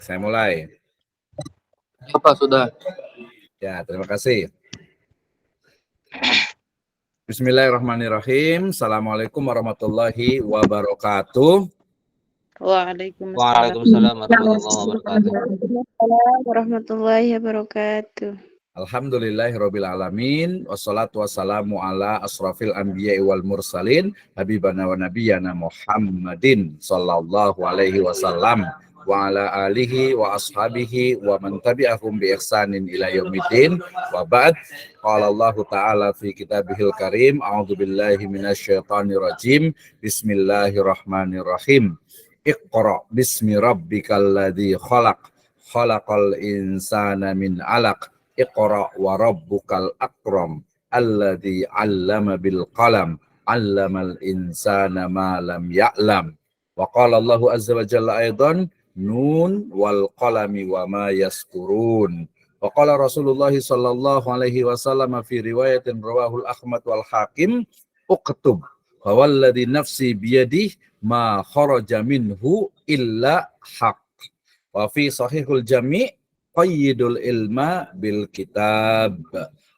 Saya mulai. Ya Pak, sudah. Ya, terima kasih. Bismillahirrahmanirrahim. Assalamualaikum warahmatullahi wabarakatuh. Waalaikumsalam warahmatullahi wabarakatuh. Warahmatullahi wabarakatuh. Alhamdulillahirabbil alamin wassalatu wassalamu ala asrafil anbiya'i wal mursalin habibana wa nabiyyana Muhammadin sallallahu alaihi wasallam wa ala alihi wa ashabihi wa man tabi'ahum bi ihsanin ila yaumiddin wa ba'd. Qala Allah ta'ala fi kitabihil karim a'udzu billahi minasyaitonir rajim. Bismillahirrahmanirrahim. Iqra bismi rabbikal ladzi khalaq khalaqal insana min 'alaq. Iqra wa rabbukal akram alladzi 'allama bil qalam 'allamal insana ma lam ya'lam. Wa qala Allahu azza wa jalla aidan nun wal qalami wa ma yasturun. Wa qala Rasulullah sallallahu alaihi wasallam fi riwayatin rawahul Ahmad wal Hakim uktub fa walladzi nafsi biyadihi ma kharaja minhu illa haq. Wa fi sahihul jami' qayyidul ilma bil kitab.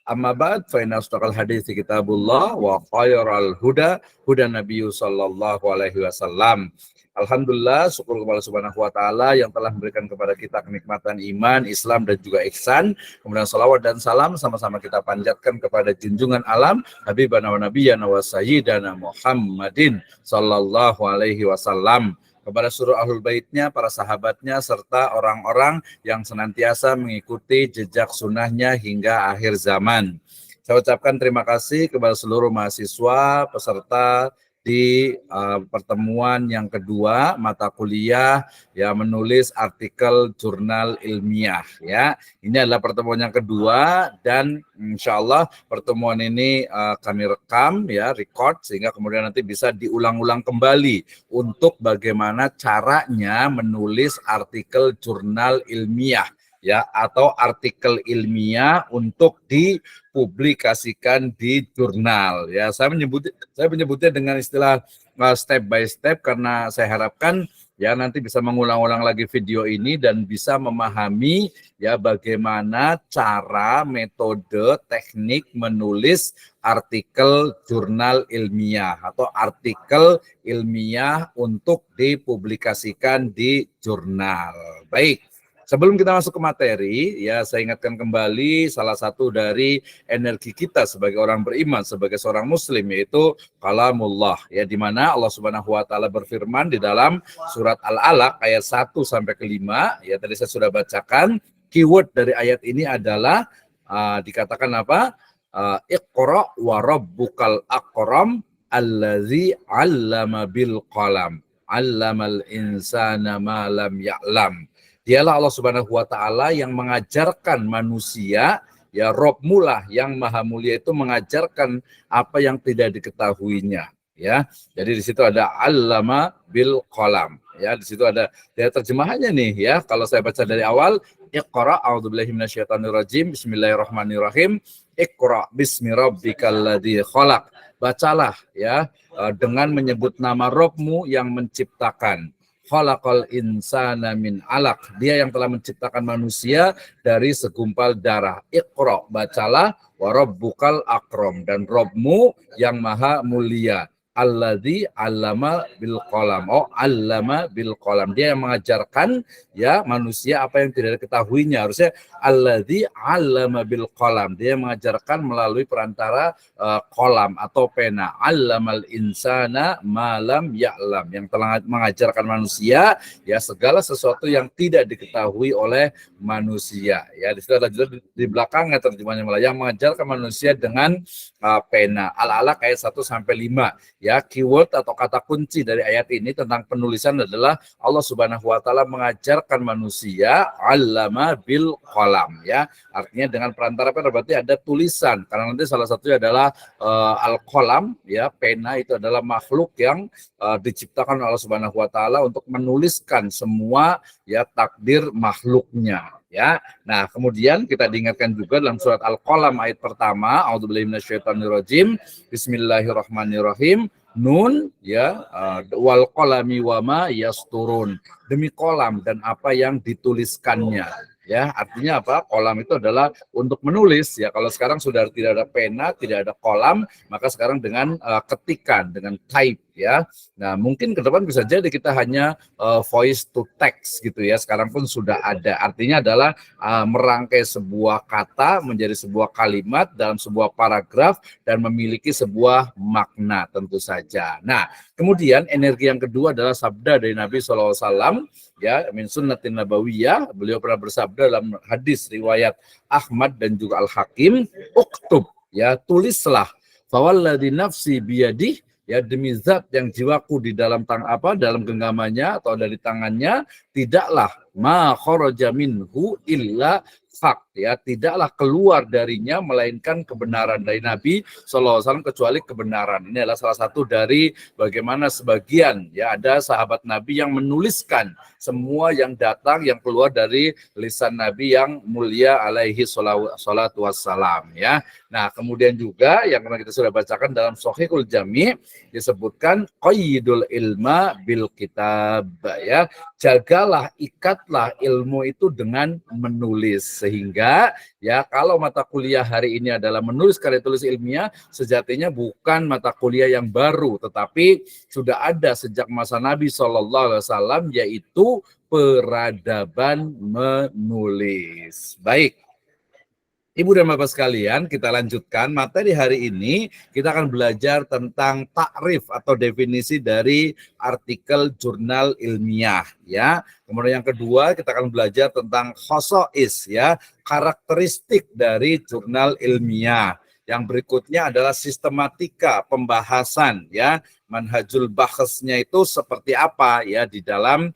Amma ba'd fa inna asdaqal hadits kitabullah wa khairal huda huda nabiyyu sallallahu alaihi wasallam. Alhamdulillah, syukur kepada Subhanahu wa taala yang telah memberikan kepada kita kenikmatan iman, Islam dan juga ihsan. Kemudian salawat dan salam sama-sama kita panjatkan kepada junjungan alam habibana wa nabiyyana wa sayyidana Muhammadin sallallahu alaihi wasallam, kepada seluruh ahlul baitnya, para sahabatnya, serta orang-orang yang senantiasa mengikuti jejak sunnahnya hingga akhir zaman. Saya ucapkan terima kasih kepada seluruh mahasiswa, peserta di pertemuan yang kedua mata kuliah ya menulis artikel jurnal ilmiah ya. Ini adalah pertemuan yang kedua dan insya Allah pertemuan ini kami rekam ya, record, sehingga kemudian nanti bisa diulang-ulang kembali untuk bagaimana caranya menulis artikel jurnal ilmiah ya, atau artikel ilmiah untuk dipublikasikan di jurnal ya. Saya menyebutnya dengan istilah step by step karena saya harapkan ya nanti bisa mengulang-ulang lagi video ini dan bisa memahami ya bagaimana cara, metode, teknik menulis artikel jurnal ilmiah atau artikel ilmiah untuk dipublikasikan di jurnal. Baik. Sebelum kita masuk ke materi, ya saya ingatkan kembali salah satu dari energi kita sebagai orang beriman, sebagai seorang muslim, yaitu kalamullah, ya, di mana Allah Subhanahu wa taala berfirman di dalam surat Al-Alaq ayat 1 sampai ke 5, ya tadi saya sudah bacakan. Keyword dari ayat ini adalah dikatakan apa? Iqra wa rabbukal akram allazi 'allama bil qalam 'allamal insana ma lam ya'lam. Dialah Allah Subhanahu wa taala yang mengajarkan manusia, ya Rabb-mu lah yang maha mulia itu mengajarkan apa yang tidak diketahuinya, ya. Jadi di situ ada 'allama bil qalam, ya. Di situ ada ya terjemahannya nih, ya. Kalau saya baca dari awal, Iqra a'udzubillahi minasyaitonirrajim, bismillahirrahmanirrahim. Iqra bismi rabbikal ladzi khalaq. Bacalah ya dengan menyebut nama Rabb-mu yang menciptakan. Khalaqal insana min 'alaq. Dia yang telah menciptakan manusia dari segumpal darah. Iqra, bacalah, wa rabbukal akram, dan Rabb-mu yang maha mulia. Alladzi 'allama bil qalam. Oh, 'allama bil qalam. Dia yang mengajarkan ya manusia apa yang tidak diketahuinya. Harusnya alladzi 'allama bil qalam. Dia mengajarkan melalui perantara qalam atau pena. 'Allamal insana ma lam ya'lam. Yang telah mengajarkan manusia ya segala sesuatu yang tidak diketahui oleh manusia. Ya, di situ ada juga di belakangnya terjemahnya malah yang mengajarkan manusia dengan pena. Al-Alaq ayat 1 sampai 5. Ya, keyword atau kata kunci dari ayat ini tentang penulisan adalah Allah Subhanahu wa taala mengajarkan manusia 'allama bil qalam, ya. Artinya dengan perantara pena berarti ada tulisan. Karena nanti salah satunya adalah al-qalam, ya, pena itu adalah makhluk yang diciptakan oleh Allah Subhanahu wa taala untuk menuliskan semua ya takdir makhluknya. Ya, nah kemudian kita diingatkan juga dalam surat Al-Qalam ayat pertama, A'udzubillahi minasyaitonirrajim, Bismillahirrahmanirrahim, Nun, ya, wal qalami wama yasturun, demi kolam dan apa yang dituliskannya. Ya, artinya apa? Kolam itu adalah untuk menulis. Ya, kalau sekarang sudah tidak ada pena, tidak ada kolam, maka sekarang dengan ketikan, dengan type. Ya, nah mungkin ke depan bisa jadi kita hanya voice to text gitu ya. Sekarang pun sudah ada. Artinya adalah merangkai sebuah kata menjadi sebuah kalimat dalam sebuah paragraf dan memiliki sebuah makna tentu saja. Nah, kemudian energi yang kedua adalah sabda dari Nabi SAW, ya, min sunnatin nabawiyah. Beliau pernah bersabda dalam hadis riwayat Ahmad dan juga Al-Hakim, uktub, ya, tulislah, fawalladzi nafsi biyadih, ya, demi zat yang jiwaku di dalam dalam genggamannya atau dari tangannya, tidaklah ma kharaja minhu illa hak, ya, tidaklah keluar darinya melainkan kebenaran dari Nabi SAW kecuali kebenaran. Ini adalah salah satu dari bagaimana sebagian, ya, ada sahabat Nabi yang menuliskan semua yang datang yang keluar dari lisan Nabi yang mulia alaihi salatu wassalam, ya. Nah, kemudian juga yang kita sudah bacakan dalam Shahihul Jami' disebutkan qayyidul ilma bil kitab, ya. Jagalah, ikatlah ilmu itu dengan menulis, sehingga ya kalau mata kuliah hari ini adalah menulis karya tulis ilmiah, sejatinya bukan mata kuliah yang baru, tetapi sudah ada sejak masa Nabi SAW, yaitu peradaban menulis. Baik, Ibu dan Bapak sekalian, kita lanjutkan materi hari ini. Kita akan belajar tentang takrif atau definisi dari artikel jurnal ilmiah, ya. Kemudian yang kedua, kita akan belajar tentang khosois, ya, karakteristik dari jurnal ilmiah. Yang berikutnya adalah sistematika pembahasan, ya, manhajul bahasnya itu seperti apa, ya, di dalam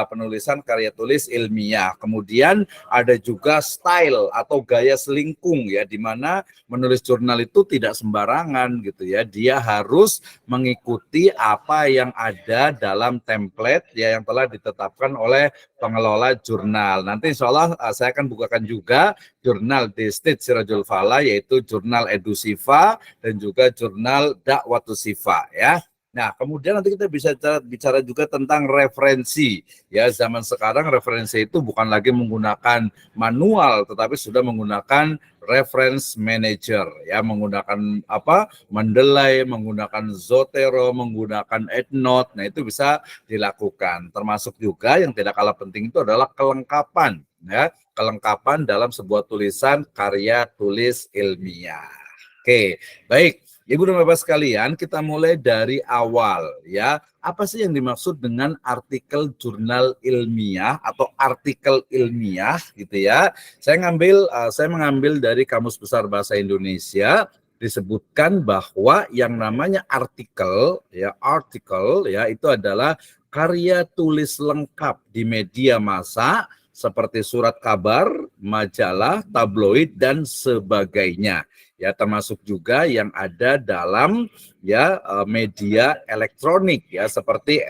penulisan karya tulis ilmiah. Kemudian ada juga style atau gaya selingkung, ya, di mana menulis jurnal itu tidak sembarangan gitu, ya. Dia harus mengikuti apa yang ada dalam template, ya, yang telah ditetapkan oleh pengelola jurnal. Nanti insya Allah saya akan bukakan juga jurnal di State Sirajul Falah, yaitu jurnal Edusifa dan juga jurnal Dakwatus Sifa, ya. Nah, kemudian nanti kita bisa bicara juga tentang referensi. Ya, zaman sekarang referensi itu bukan lagi menggunakan manual, tetapi sudah menggunakan reference manager, ya, menggunakan Mendeley, menggunakan Zotero, menggunakan EndNote. Nah, itu bisa dilakukan. Termasuk juga yang tidak kalah penting itu adalah kelengkapan, ya, kelengkapan dalam sebuah tulisan karya tulis ilmiah. Oke, baik. Ibu dan Bapak sekalian, kita mulai dari awal, ya. Apa sih yang dimaksud dengan artikel jurnal ilmiah atau artikel ilmiah gitu, ya? Saya mengambil dari Kamus Besar Bahasa Indonesia, disebutkan bahwa yang namanya artikel, ya, itu adalah karya tulis lengkap di media massa seperti surat kabar, majalah, tabloid dan sebagainya. Ya, termasuk juga yang ada dalam, ya, media elektronik, ya, seperti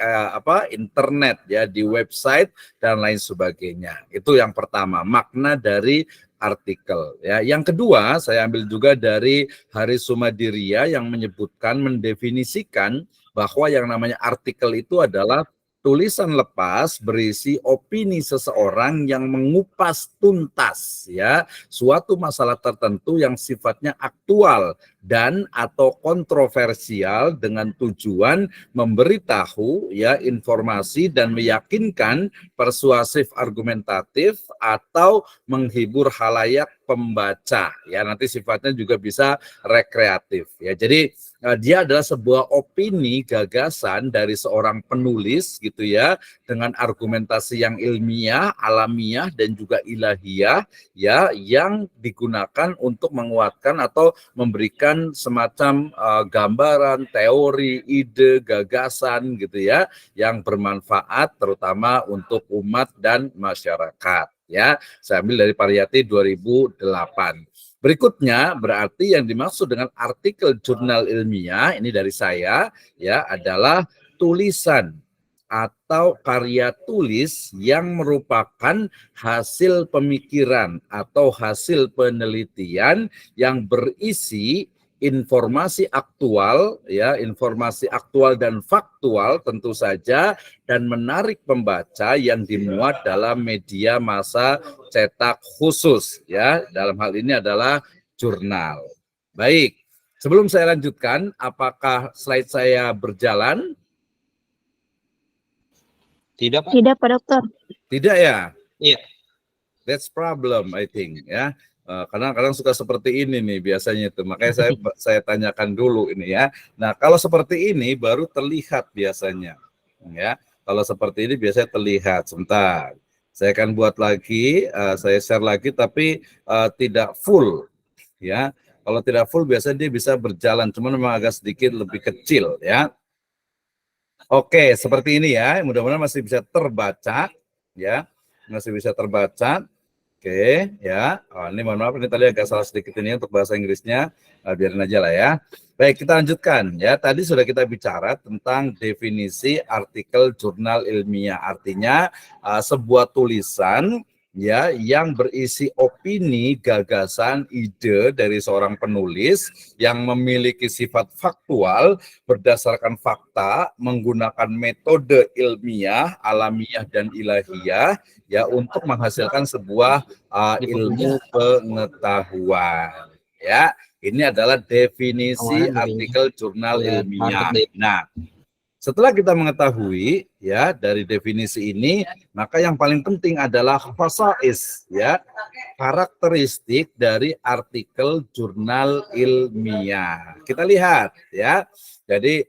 internet, ya, di website dan lain sebagainya. Itu yang pertama, makna dari artikel, ya. Yang kedua, saya ambil juga dari Haris Sumadiria yang mendefinisikan bahwa yang namanya artikel itu adalah tulisan lepas berisi opini seseorang yang mengupas tuntas, ya, suatu masalah tertentu yang sifatnya aktual dan atau kontroversial dengan tujuan memberitahu, ya, informasi dan meyakinkan, persuasif argumentatif atau menghibur halayak pembaca, ya. Nanti sifatnya juga bisa rekreatif, ya. Jadi dia adalah sebuah opini, gagasan dari seorang penulis gitu, ya, dengan argumentasi yang ilmiah, alamiah dan juga ilahiyah, ya, yang digunakan untuk menguatkan atau memberikan semacam gambaran, teori, ide, gagasan gitu, ya, yang bermanfaat terutama untuk umat dan masyarakat, ya. Saya ambil dari Pariyati 2008. Berikutnya, berarti yang dimaksud dengan artikel jurnal ilmiah ini dari saya, ya, adalah tulisan atau karya tulis yang merupakan hasil pemikiran atau hasil penelitian yang berisi informasi aktual, ya, informasi aktual dan faktual tentu saja, dan menarik pembaca yang dimuat dalam media massa cetak khusus, ya. Dalam hal ini adalah jurnal. Baik, sebelum saya lanjutkan, apakah slide saya berjalan? Tidak, Pak? Tidak, Pak Dokter. Tidak ya? Iya. That's problem, I think, ya. Kadang-kadang suka seperti ini nih biasanya itu. Makanya saya tanyakan dulu ini ya. Nah, kalau seperti ini baru terlihat biasanya, ya. Kalau seperti ini biasanya terlihat. Sebentar, saya akan buat lagi, saya share lagi, tapi tidak full, ya. Kalau tidak full biasanya dia bisa berjalan, cuman memang agak sedikit lebih kecil, ya. Oke, seperti ini ya. Mudah-mudahan masih bisa terbaca, ya. Masih bisa terbaca. Oke, ya. Oh, ini mohon maaf, ini tadi agak salah sedikit ini untuk bahasa Inggrisnya. Biarin aja lah ya. Baik, kita lanjutkan ya. Tadi sudah kita bicara tentang definisi artikel jurnal ilmiah. Artinya sebuah tulisan ya yang berisi opini, gagasan, ide dari seorang penulis yang memiliki sifat faktual berdasarkan fakta, menggunakan metode ilmiah, alamiah dan ilahiyah ya untuk menghasilkan sebuah ilmu pengetahuan. Ya, ini adalah definisi artikel jurnal ilmiah. Nah, setelah kita mengetahui ya dari definisi ini, maka yang paling penting adalah khasais, ya, karakteristik dari artikel jurnal ilmiah. Kita lihat ya. Jadi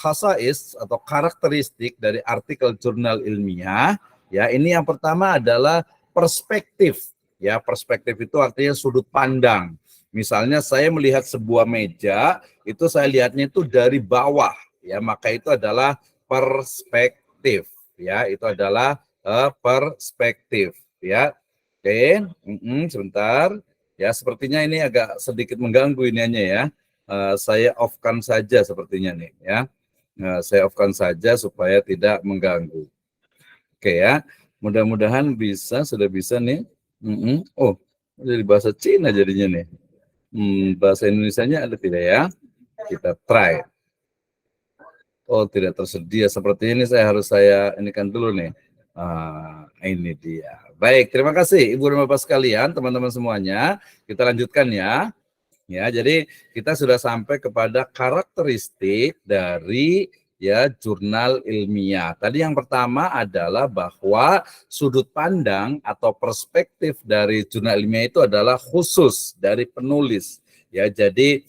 khasais atau karakteristik dari artikel jurnal ilmiah, ya, ini yang pertama adalah perspektif. Ya, perspektif itu artinya sudut pandang. Misalnya saya melihat sebuah meja, itu saya lihatnya itu dari bawah. Ya, maka itu adalah perspektif, ya, itu adalah perspektif, ya. Oke, sebentar, ya, sepertinya ini agak sedikit mengganggu iniannya ya. Saya off-kan saja sepertinya nih, ya. Saya off-kan saja supaya tidak mengganggu. Oke ya, mudah-mudahan bisa, sudah bisa nih. Oh, jadi bahasa Cina jadinya nih. Bahasa Indonesianya ada tidak ya? Kita try. Oh, tidak tersedia. Seperti ini saya inikan dulu nih. Ini dia. Baik, terima kasih Ibu dan Bapak sekalian, teman-teman semuanya. Kita lanjutkan ya. Ya, jadi kita sudah sampai kepada karakteristik dari ya jurnal ilmiah. Tadi yang pertama adalah bahwa sudut pandang atau perspektif dari jurnal ilmiah itu adalah khusus dari penulis. Ya, jadi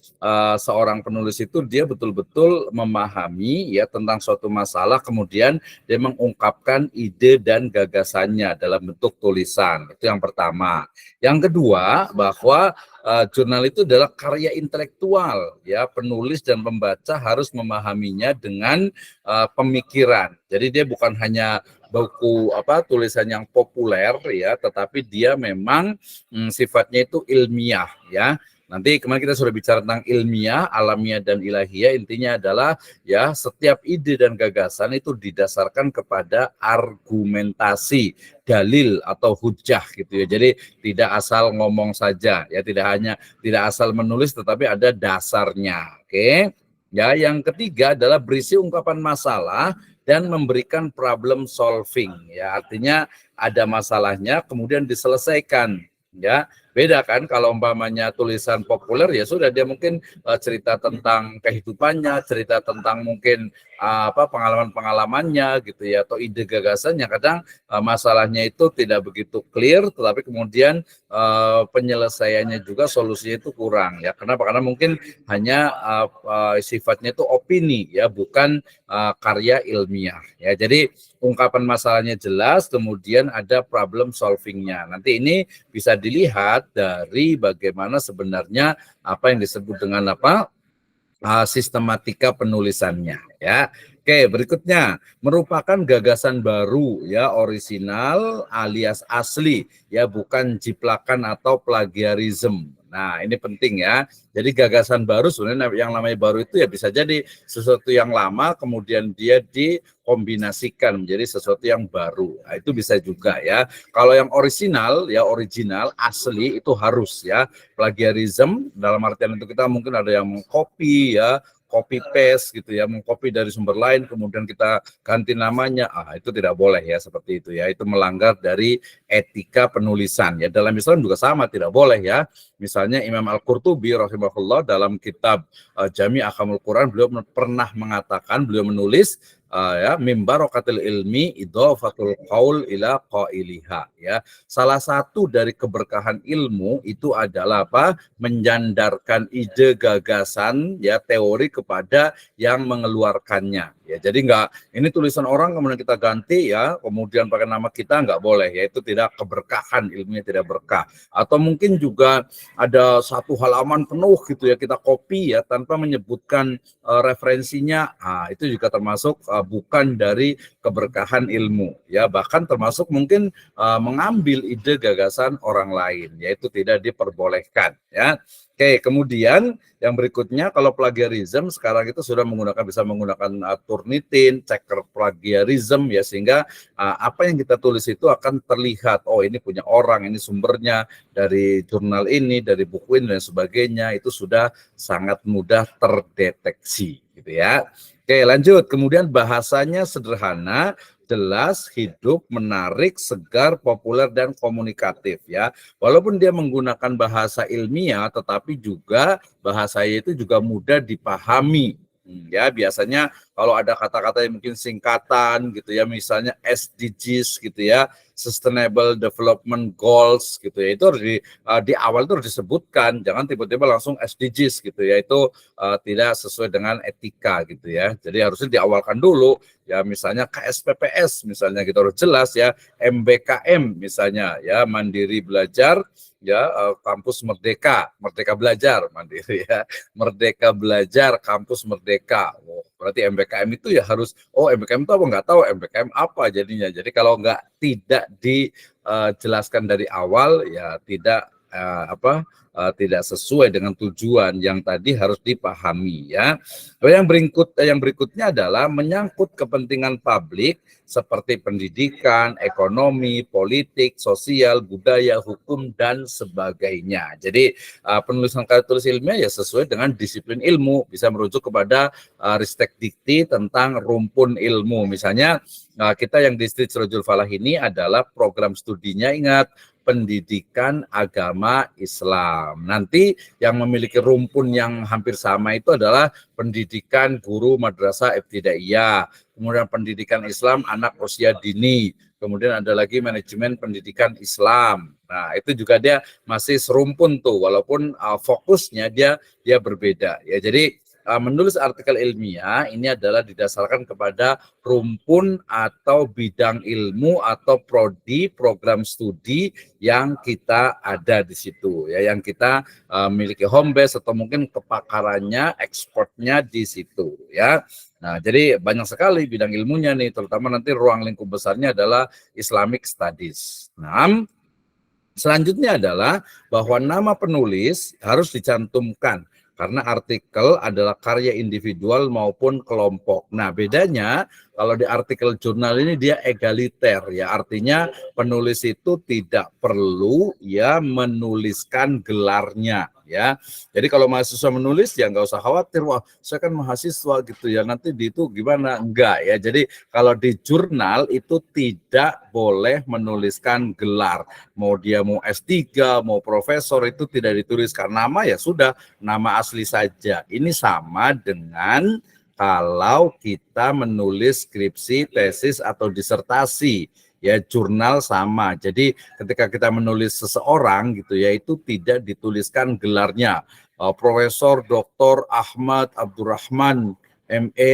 seorang penulis itu dia betul-betul memahami ya tentang suatu masalah, kemudian dia mengungkapkan ide dan gagasannya dalam bentuk tulisan. Itu yang pertama. Yang kedua, bahwa jurnal itu adalah karya intelektual, ya, penulis dan pembaca harus memahaminya dengan pemikiran. Jadi dia bukan hanya buku tulisan yang populer ya, tetapi dia memang sifatnya itu ilmiah ya. Nanti kemarin kita sudah bicara tentang ilmiah, alamiah dan ilahiyah. Intinya adalah ya setiap ide dan gagasan itu didasarkan kepada argumentasi, dalil atau hujah gitu ya. Jadi tidak asal ngomong saja ya, tidak asal menulis tetapi ada dasarnya. Oke. Ya, yang ketiga adalah berisi ungkapan masalah dan memberikan problem solving ya. Artinya ada masalahnya kemudian diselesaikan ya. Beda kan kalau umpamanya tulisan populer ya sudah dia mungkin cerita tentang kehidupannya, cerita tentang mungkin pengalaman-pengalamannya gitu ya, atau ide gagasannya. Kadang masalahnya itu tidak begitu clear, tetapi kemudian penyelesaiannya juga solusinya itu kurang ya. Kenapa? Karena mungkin hanya sifatnya itu opini ya, bukan karya ilmiah ya. Jadi ungkapan masalahnya jelas, kemudian ada problem solvingnya. Nanti ini bisa dilihat dari bagaimana sebenarnya apa yang disebut dengan sistematika penulisannya ya. Oke, berikutnya merupakan gagasan baru ya, orisinal alias asli ya, bukan jiplakan atau plagiarism. Nah, ini penting ya. Jadi gagasan baru sebenarnya yang namanya baru itu ya bisa jadi sesuatu yang lama kemudian dia dikombinasikan menjadi sesuatu yang baru. Nah, itu bisa juga ya. Kalau yang orisinal ya, original asli itu harus ya. Plagiarism dalam artian itu kita mungkin ada yang mengcopy ya, copy paste gitu ya, mengcopy dari sumber lain kemudian kita ganti namanya, itu tidak boleh ya, seperti itu ya, itu melanggar dari etika penulisan ya. Dalam Islam juga sama, tidak boleh ya. Misalnya Imam Al-Qurtubi rahimahullah dalam kitab Jami' Ahkamul Quran, beliau pernah mengatakan, beliau menulis ya, mim barokatil ilmi idhofatul qaul ila qailiha ya. Salah satu dari keberkahan ilmu itu adalah apa? Menyandarkan ide, gagasan ya, teori kepada yang mengeluarkannya ya. Jadi enggak ini tulisan orang kemudian kita ganti ya, kemudian pakai nama kita, enggak boleh ya, itu tidak keberkahan, ilmunya tidak berkah. Atau mungkin juga ada satu halaman penuh gitu ya, kita copy ya tanpa menyebutkan referensinya, itu juga termasuk bukan dari keberkahan ilmu ya, bahkan termasuk mungkin mengambil ide gagasan orang lain, yaitu tidak diperbolehkan ya. Oke, kemudian yang berikutnya kalau plagiarism sekarang itu sudah bisa menggunakan Turnitin, checker plagiarism ya, sehingga apa yang kita tulis itu akan terlihat, oh ini punya orang, ini sumbernya dari jurnal ini, dari buku ini dan sebagainya, itu sudah sangat mudah terdeteksi gitu ya. Oke, lanjut. Kemudian bahasanya sederhana, jelas, hidup, menarik, segar, populer, dan komunikatif ya. Walaupun dia menggunakan bahasa ilmiah, tetapi juga bahasanya itu juga mudah dipahami. Ya, biasanya kalau ada kata-kata yang mungkin singkatan gitu ya, misalnya SDGs gitu ya, Sustainable Development Goals gitu ya, itu harus di awal itu harus disebutkan, jangan tiba-tiba langsung SDGs gitu ya, itu tidak sesuai dengan etika gitu ya. Jadi harusnya diawalkan dulu ya, misalnya KSPPS misalnya gitu harus jelas ya, MBKM misalnya ya, Mandiri Belajar ya, Kampus Merdeka, Merdeka Belajar, Mandiri ya, Merdeka Belajar, Kampus Merdeka. Oh, berarti MBKM itu ya harus, MBKM itu apa, nggak tahu MBKM apa jadinya. Jadi kalau tidak dijelaskan dari awal ya tidak sesuai dengan tujuan yang tadi harus dipahami ya. Yang berikutnya adalah menyangkut kepentingan publik seperti pendidikan, ekonomi, politik, sosial, budaya, hukum, dan sebagainya. Jadi penulisan karya tulis ilmiah ya sesuai dengan disiplin ilmu, bisa merujuk kepada ristek dikti tentang rumpun ilmu. Misalnya kita yang di Distrik Sirajul Falah ini adalah program studinya, ingat, pendidikan agama Islam. Nanti yang memiliki rumpun yang hampir sama itu adalah pendidikan guru madrasah ibtidaiyah, kemudian pendidikan Islam anak usia dini, kemudian ada lagi manajemen pendidikan Islam. Nah, itu juga dia masih serumpun tuh, walaupun fokusnya dia berbeda ya. Jadi menulis artikel ilmiah ini adalah didasarkan kepada rumpun atau bidang ilmu atau prodi, program studi yang kita ada di situ ya, yang kita miliki home base atau mungkin kepakarannya, ekspornya di situ ya. Nah, jadi banyak sekali bidang ilmunya nih, terutama nanti ruang lingkup besarnya adalah Islamic Studies. Nah, selanjutnya adalah bahwa nama penulis harus dicantumkan karena artikel adalah karya individual maupun kelompok. Nah, bedanya kalau di artikel jurnal ini dia egaliter ya, artinya penulis itu tidak perlu ya menuliskan gelarnya ya. Jadi kalau mahasiswa menulis ya nggak usah khawatir, wah saya kan mahasiswa gitu ya, nanti di itu gimana, enggak ya. Jadi kalau di jurnal itu tidak boleh menuliskan gelar, mau dia mau S3 mau profesor itu tidak dituliskan, nama ya sudah nama asli saja. Ini sama dengan kalau kita menulis skripsi, tesis atau disertasi ya, jurnal sama. Jadi ketika kita menulis seseorang gitu ya, itu tidak dituliskan gelarnya. Profesor Dr. Ahmad Abdurrahman MA,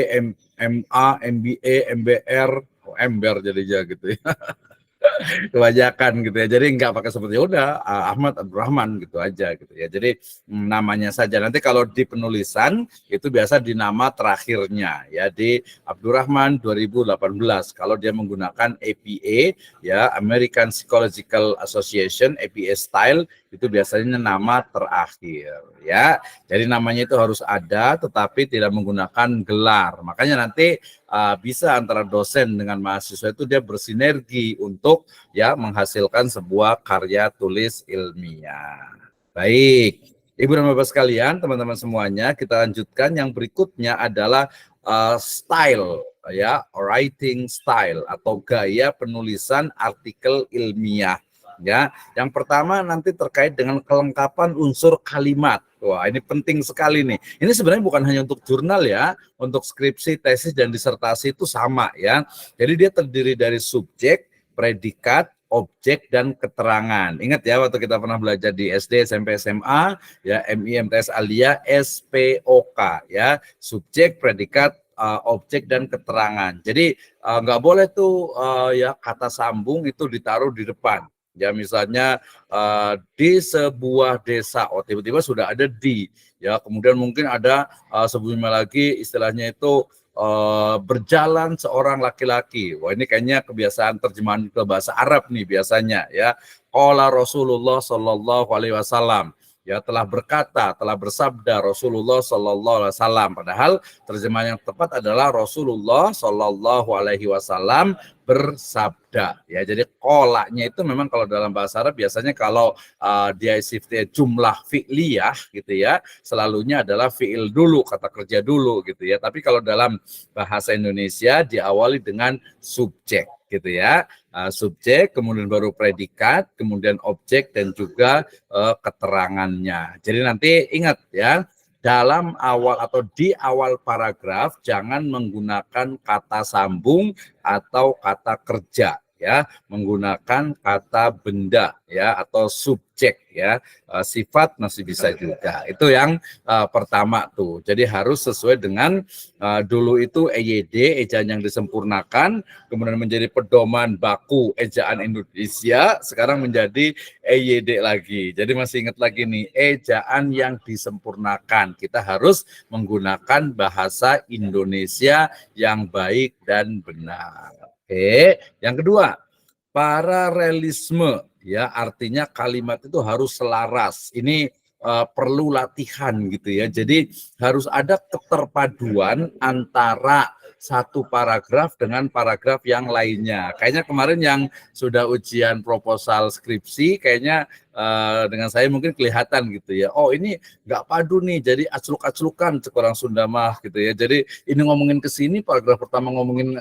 MA, MBA, MBR, MBR jadinya gitu ya. kebanyakan gitu ya. Jadi nggak pakai seperti udah Ahmad Abdurrahman gitu aja gitu ya. Jadi namanya saja. Nanti kalau di penulisan itu biasa di nama terakhirnya ya, di Abdurrahman 2018. Kalau dia menggunakan APA ya, American Psychological Association APA style, itu biasanya nama terakhir ya. Jadi namanya itu harus ada tetapi tidak menggunakan gelar. Makanya nanti bisa antara dosen dengan mahasiswa itu dia bersinergi untuk ya menghasilkan sebuah karya tulis ilmiah. Baik, Ibu dan Bapak sekalian, teman-teman semuanya, kita lanjutkan. Yang berikutnya adalah style ya, writing style atau gaya penulisan artikel ilmiah. Ya, yang pertama nanti terkait dengan kelengkapan unsur kalimat. Wah, ini penting sekali nih. Ini sebenarnya bukan hanya untuk jurnal ya, untuk skripsi, tesis dan disertasi itu sama ya. Jadi dia terdiri dari subjek, predikat, objek dan keterangan. Ingat ya waktu kita pernah belajar di SD, SMP, SMA ya, MI, MTS, Alia, SPOK ya, subjek, predikat, objek dan keterangan. Jadi nggak boleh tuh ya kata sambung itu ditaruh di depan. Ya misalnya di sebuah desa, oh tiba-tiba sudah ada di, ya kemudian mungkin ada sebelumnya lagi istilahnya itu berjalan seorang laki-laki. Wah ini kayaknya kebiasaan terjemahan ke bahasa Arab nih biasanya ya. Qala Rasulullah Shallallahu Alaihi Wasallam. Ya telah berkata, telah bersabda Rasulullah Shallallahu Alaihi Wasallam. Padahal terjemahan yang tepat adalah Rasulullah Shallallahu Alaihi Wasallam bersabda. Ya jadi kolaknya itu memang kalau dalam bahasa Arab biasanya kalau dia sifatnya jumlah fi'liyah gitu ya, selalunya adalah fi'il dulu, kata kerja dulu gitu ya. Tapi kalau dalam bahasa Indonesia diawali dengan subjek gitu ya. Subjek, kemudian baru predikat, kemudian objek dan juga keterangannya. Jadi nanti ingat ya, dalam awal atau di awal paragraf jangan menggunakan kata sambung atau kata kerja ya, menggunakan kata benda ya atau subjek ya, sifat masih bisa juga. Itu yang pertama tuh. Jadi harus sesuai dengan dulu itu EYD, ejaan yang disempurnakan, kemudian menjadi pedoman baku ejaan Indonesia, sekarang menjadi EYD lagi. Jadi masih ingat lagi nih, ejaan yang disempurnakan. Kita harus menggunakan bahasa Indonesia yang baik dan benar. Oke, yang kedua, paralelisme ya, artinya kalimat itu harus selaras. Ini perlu latihan gitu ya. Jadi harus ada keterpaduan antara satu paragraf dengan paragraf yang lainnya. Kayaknya kemarin yang sudah ujian proposal skripsi kayaknya dengan saya mungkin kelihatan gitu ya. Oh ini nggak padu nih, jadi acluk-aclukan sekurang Sunda mah gitu ya. Jadi ini ngomongin ke sini, paragraf pertama ngomongin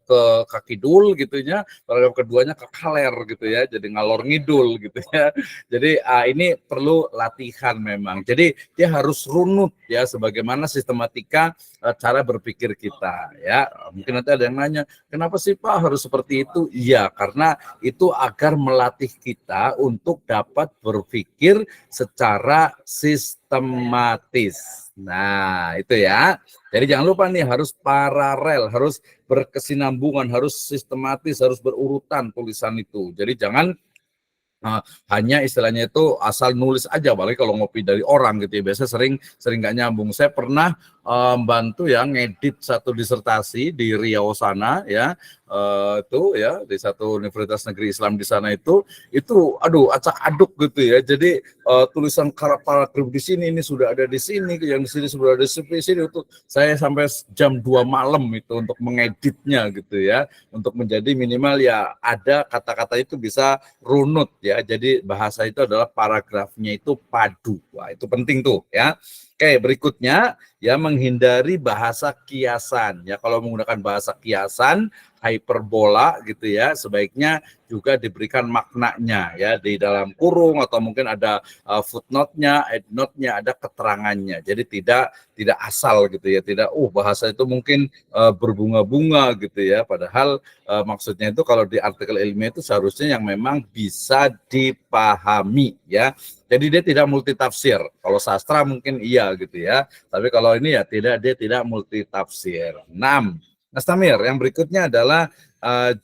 ke kaki dul gitu ya, paragraf keduanya ke kaler gitu ya, jadi ngalor ngidul gitu ya. Jadi ini perlu latihan memang. Jadi dia harus runut ya, sebagaimana sistematika cara berpikir kita ya. Mungkin nanti ada yang nanya, kenapa sih Pak harus seperti itu? Iya, karena itu agar melatih kita untuk dapat berpikir secara sistematis. Nah, itu ya. Jadi jangan lupa nih, harus paralel, harus berkesinambungan, harus sistematis, harus berurutan tulisan itu. Jadi jangan hanya istilahnya itu asal nulis aja, apalagi kalau ngopi dari orang gitu ya, biasanya sering nggak nyambung. Saya pernah bantu ya ngedit satu disertasi di Riau sana ya, itu ya di satu universitas negeri Islam di sana itu aduh acak aduk gitu ya. Jadi tulisan paragraf di sini ini sudah ada di sini, yang di sini sudah ada di sini, itu saya sampai jam 2 malam itu untuk mengeditnya gitu ya, untuk menjadi minimal ya ada kata-kata itu bisa runut ya. Jadi bahasa itu adalah paragrafnya itu padu. Wah, itu penting tuh ya. Oke, berikutnya ya menghindari bahasa kiasan. Ya kalau menggunakan bahasa kiasan, hyperbola gitu ya, sebaiknya juga diberikan maknanya ya di dalam kurung atau mungkin ada footnote-nya, endnote-nya, ada keterangannya. Jadi tidak asal gitu ya, tidak bahasa itu mungkin berbunga-bunga gitu ya, padahal maksudnya itu kalau di artikel ilmiah itu seharusnya yang memang bisa dipahami ya. Jadi dia tidak multitafsir. Kalau sastra mungkin iya gitu ya, tapi kalau ini ya tidak, dia tidak multitafsir. 6. Mas Tamir, yang berikutnya adalah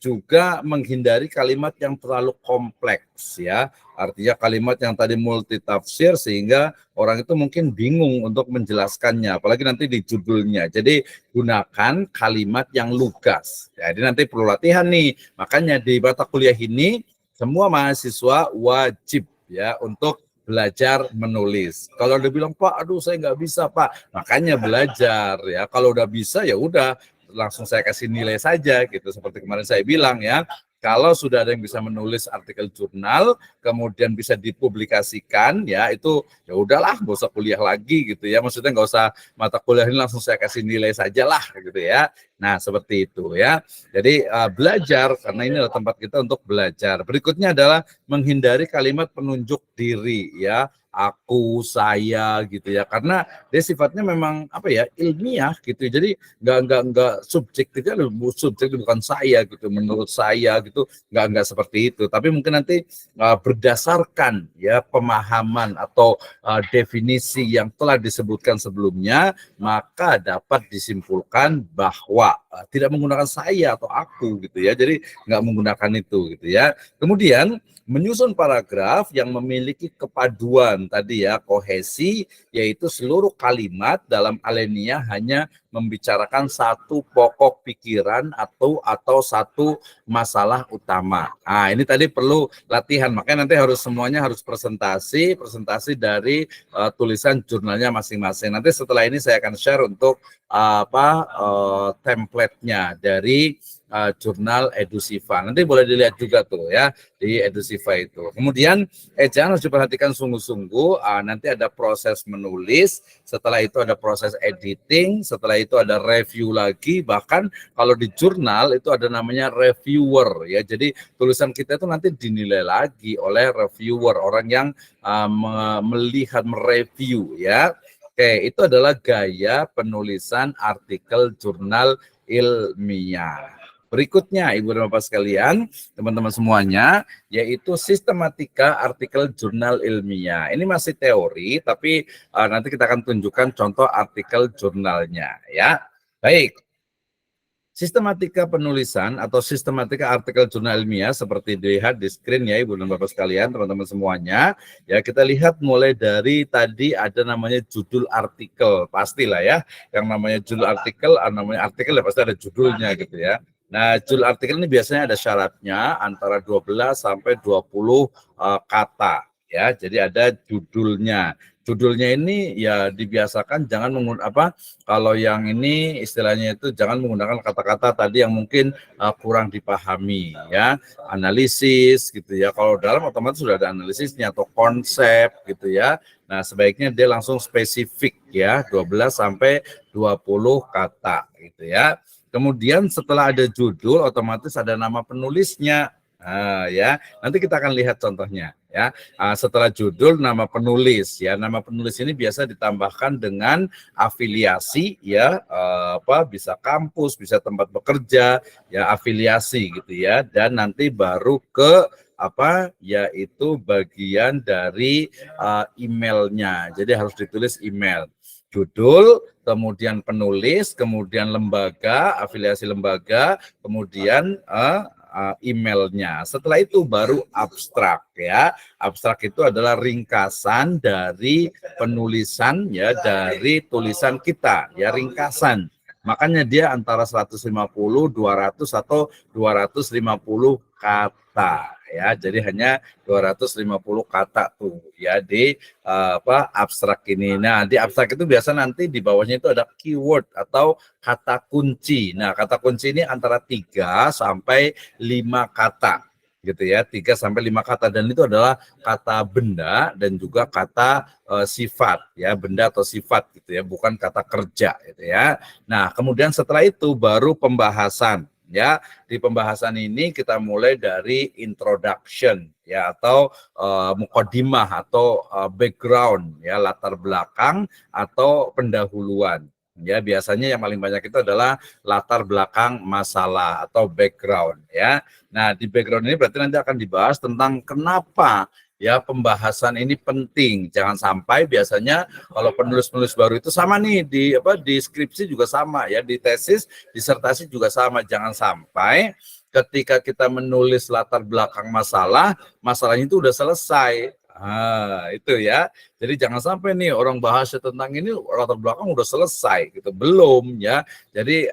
juga menghindari kalimat yang terlalu kompleks ya. Artinya kalimat yang tadi multitafsir sehingga orang itu mungkin bingung untuk menjelaskannya, apalagi nanti di judulnya. Jadi gunakan kalimat yang lugas. Jadi nanti perlu latihan nih. Makanya di mata kuliah ini semua mahasiswa wajib ya untuk belajar menulis. Kalau udah bilang, Pak, aduh saya nggak bisa, Pak. Makanya belajar ya. Kalau udah bisa ya udah langsung saya kasih nilai saja gitu. Seperti kemarin saya bilang ya, kalau sudah ada yang bisa menulis artikel jurnal, kemudian bisa dipublikasikan, ya itu ya udahlah, nggak usah kuliah lagi gitu ya. Maksudnya nggak usah mata kuliah ini langsung saya kasih nilai saja lah gitu ya. Nah seperti itu ya. Jadi belajar karena ini adalah tempat kita untuk belajar. Berikutnya adalah menghindari kalimat penunjuk diri ya. Aku, saya gitu ya, karena dia sifatnya memang apa ya, ilmiah gitu. Jadi nggak subjektifnya, subjektif bukan saya gitu, menurut saya gitu, nggak seperti itu. Tapi mungkin nanti berdasarkan ya pemahaman atau definisi yang telah disebutkan sebelumnya, maka dapat disimpulkan bahwa tidak menggunakan saya atau aku gitu ya. Jadi nggak menggunakan itu gitu ya. Kemudian menyusun paragraf yang memiliki kepaduan tadi ya, kohesi, yaitu seluruh kalimat dalam alinea hanya membicarakan satu pokok pikiran atau satu masalah utama. Nah, ini tadi perlu latihan, makanya nanti semuanya harus presentasi dari tulisan jurnalnya masing-masing. Nanti setelah ini saya akan share untuk template-nya dari jurnal Edusiva. Nanti boleh dilihat juga tuh ya di Edusiva itu. Kemudian jangan harus diperhatikan sungguh-sungguh. Nanti ada proses menulis, setelah itu ada proses editing, setelah itu ada review lagi. Bahkan kalau di jurnal itu ada namanya reviewer ya. Jadi tulisan kita itu nanti dinilai lagi oleh reviewer, orang yang melihat, mereview ya. Oke, itu adalah gaya penulisan artikel jurnal ilmiah. Berikutnya, Ibu dan Bapak sekalian, teman-teman semuanya, yaitu sistematika artikel jurnal ilmiah. Ini masih teori, tapi nanti kita akan tunjukkan contoh artikel jurnalnya. Ya, baik. Sistematika penulisan atau sistematika artikel jurnal ilmiah seperti dilihat di screen ya Ibu dan Bapak sekalian, teman-teman semuanya. Ya, kita lihat mulai dari tadi ada namanya judul artikel, pastilah ya. Yang namanya judul artikel, namanya artikel ya pasti ada judulnya gitu ya. Nah, judul artikel ini biasanya ada syaratnya antara 12 sampai 20 kata ya. Jadi ada judulnya. Judulnya ini ya dibiasakan jangan menggunakan kalau yang ini istilahnya itu jangan menggunakan kata-kata tadi yang mungkin kurang dipahami ya, analisis gitu ya. Kalau dalam otomatis sudah ada analisisnya atau konsep gitu ya. Nah, sebaiknya dia langsung spesifik ya, 12 sampai 20 kata gitu ya. Kemudian setelah ada judul otomatis ada nama penulisnya. Ya, nanti kita akan lihat contohnya ya. Setelah judul nama penulis ya, nama penulis ini biasa ditambahkan dengan afiliasi ya, bisa kampus, bisa tempat bekerja ya, afiliasi gitu ya, dan nanti baru ke yaitu bagian dari emailnya. Jadi harus ditulis email, judul, kemudian penulis, kemudian lembaga, afiliasi lembaga, kemudian emailnya. Setelah itu baru abstrak ya. Abstrak itu adalah ringkasan dari penulisan ya, dari tulisan kita ya, ringkasan. Makanya dia antara 150, 200 atau 250 kata ya. Jadi hanya 250 kata tuh ya di abstrak ini. Nah, di abstrak itu biasa nanti di bawahnya itu ada keyword atau kata kunci. Nah, kata kunci ini antara 3 sampai 5 kata gitu ya, 3 sampai 5 kata, dan itu adalah kata benda dan juga kata sifat ya, benda atau sifat gitu ya, bukan kata kerja gitu ya. Nah, kemudian setelah itu baru pembahasan. Ya, di pembahasan ini kita mulai dari introduction ya, atau mukodimah atau background ya, latar belakang atau pendahuluan. Ya, biasanya yang paling banyak itu adalah latar belakang masalah atau background ya. Nah, di background ini berarti nanti akan dibahas tentang kenapa ya pembahasan ini penting. Jangan sampai biasanya kalau penulis-penulis baru itu sama nih di skripsi juga sama ya, di tesis, disertasi juga sama. Jangan sampai ketika kita menulis latar belakang masalah, masalahnya itu udah selesai. Itu ya. Jadi jangan sampai nih orang bahas tentang ini latar belakang udah selesai gitu, belum ya. Jadi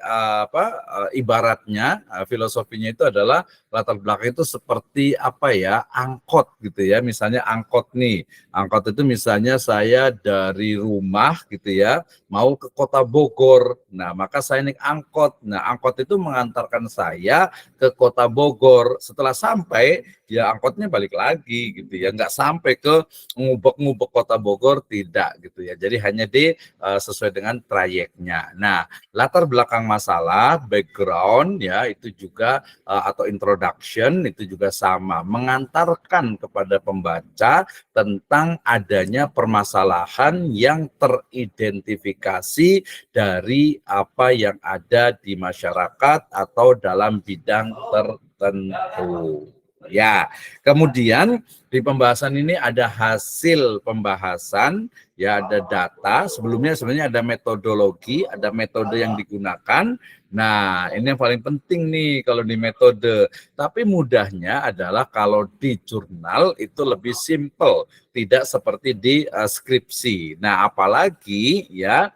ibaratnya filosofinya itu adalah latar belakang itu seperti apa ya, angkot gitu ya. Misalnya angkot nih, angkot itu misalnya saya dari rumah gitu ya mau ke kota Bogor. Nah maka saya naik angkot. Nah angkot itu mengantarkan saya ke kota Bogor. Setelah sampai ya angkotnya balik lagi gitu ya, nggak sampai ke ngubek-ngubek kota Bogor, tidak gitu ya. Jadi hanya sesuai dengan trayeknya. Nah, latar belakang masalah, background ya itu juga atau introduction itu juga sama, mengantarkan kepada pembaca tentang adanya permasalahan yang teridentifikasi dari apa yang ada di masyarakat atau dalam bidang tertentu. Ya, kemudian di pembahasan ini ada hasil pembahasan, ya ada data. Sebelumnya sebenarnya ada metodologi, ada metode yang digunakan. Nah, ini yang paling penting nih kalau di metode. Tapi mudahnya adalah kalau di jurnal itu lebih simple, tidak seperti di skripsi. Nah, apalagi ya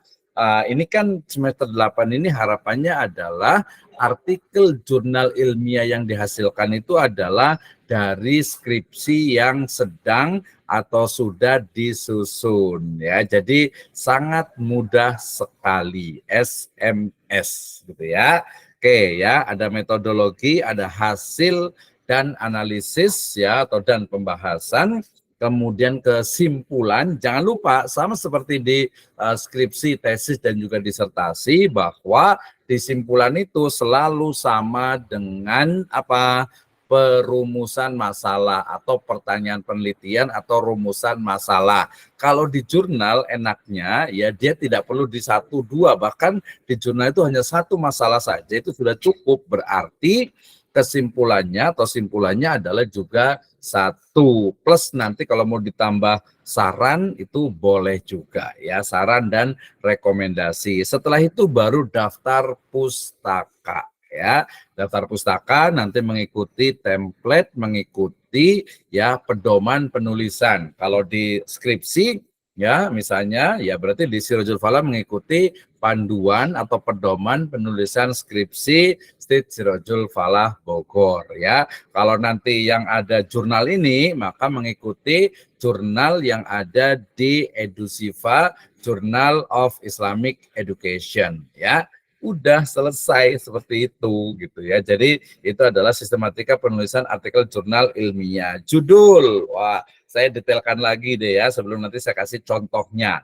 ini kan semester 8 ini harapannya adalah artikel jurnal ilmiah yang dihasilkan itu adalah dari skripsi yang sedang atau sudah disusun ya. Jadi sangat mudah sekali, SMS gitu ya. Oke ya, ada metodologi, ada hasil dan analisis ya atau dan pembahasan. Kemudian kesimpulan, jangan lupa sama seperti di skripsi, tesis dan juga disertasi bahwa kesimpulan itu selalu sama dengan apa? Perumusan masalah atau pertanyaan penelitian atau rumusan masalah. Kalau di jurnal enaknya ya dia tidak perlu di 1, 2, bahkan di jurnal itu hanya 1 masalah saja itu sudah cukup, berarti kesimpulannya atau simpulannya adalah juga 1, plus nanti kalau mau ditambah saran itu boleh juga ya, saran dan rekomendasi. Setelah itu baru daftar pustaka ya. Daftar pustaka nanti mengikuti template, mengikuti ya pedoman penulisan. Kalau di skripsi ya misalnya ya berarti di Sirajul Falah mengikuti panduan atau pedoman penulisan skripsi Stit Sirajul Falah Bogor ya. Kalau nanti yang ada jurnal ini maka mengikuti jurnal yang ada di Edusiva, Journal of Islamic Education ya. Udah selesai seperti itu gitu ya. Jadi itu adalah sistematika penulisan artikel jurnal ilmiah. Judul, wah saya detailkan lagi deh ya sebelum nanti saya kasih contohnya.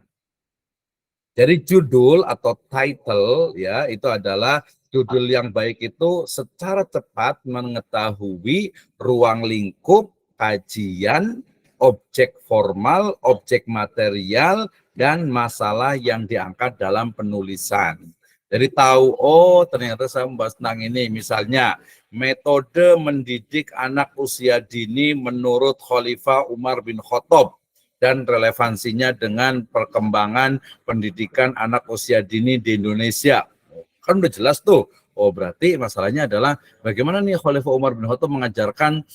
Jadi judul atau title ya itu adalah judul yang baik itu secara cepat mengetahui ruang lingkup kajian, objek formal, objek material, dan masalah yang diangkat dalam penulisan. Jadi tahu, oh ternyata saya membahas tentang ini, misalnya metode mendidik anak usia dini menurut Khalifah Umar bin Khattab dan relevansinya dengan perkembangan pendidikan anak usia dini di Indonesia. Kan udah jelas tuh. Oh berarti masalahnya adalah bagaimana nih Khalifah Umar bin Khattab mengajarkan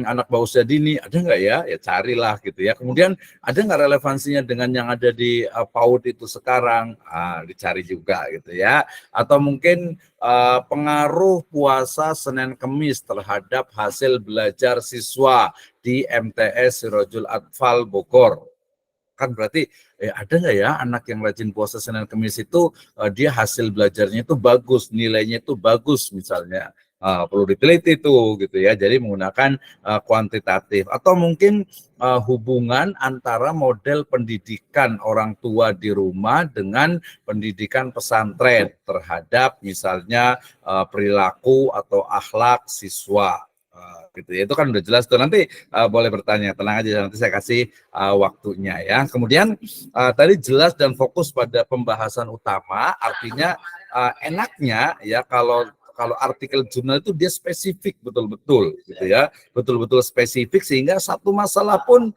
anak usia dini, ada nggak ya? Ya carilah gitu ya. Kemudian ada nggak relevansinya dengan yang ada di PAUD itu sekarang? Dicari juga gitu ya. Atau mungkin pengaruh puasa Senin Kemis terhadap hasil belajar siswa di MTS Sirajul Atfal Bogor. Kan berarti ada nggak ya anak yang rajin puasa Senin Kemis itu dia hasil belajarnya itu bagus, nilainya itu bagus misalnya. Perlu diteliti itu gitu ya. Jadi menggunakan kuantitatif atau mungkin hubungan antara model pendidikan orang tua di rumah dengan pendidikan pesantren terhadap misalnya perilaku atau akhlak siswa. Gitu ya. Itu kan udah jelas tuh. Nanti boleh bertanya, tenang aja, nanti saya kasih waktunya ya. Kemudian tadi jelas dan fokus pada pembahasan utama, artinya enaknya ya kalau artikel jurnal itu dia spesifik betul-betul gitu ya, betul-betul spesifik sehingga satu masalah pun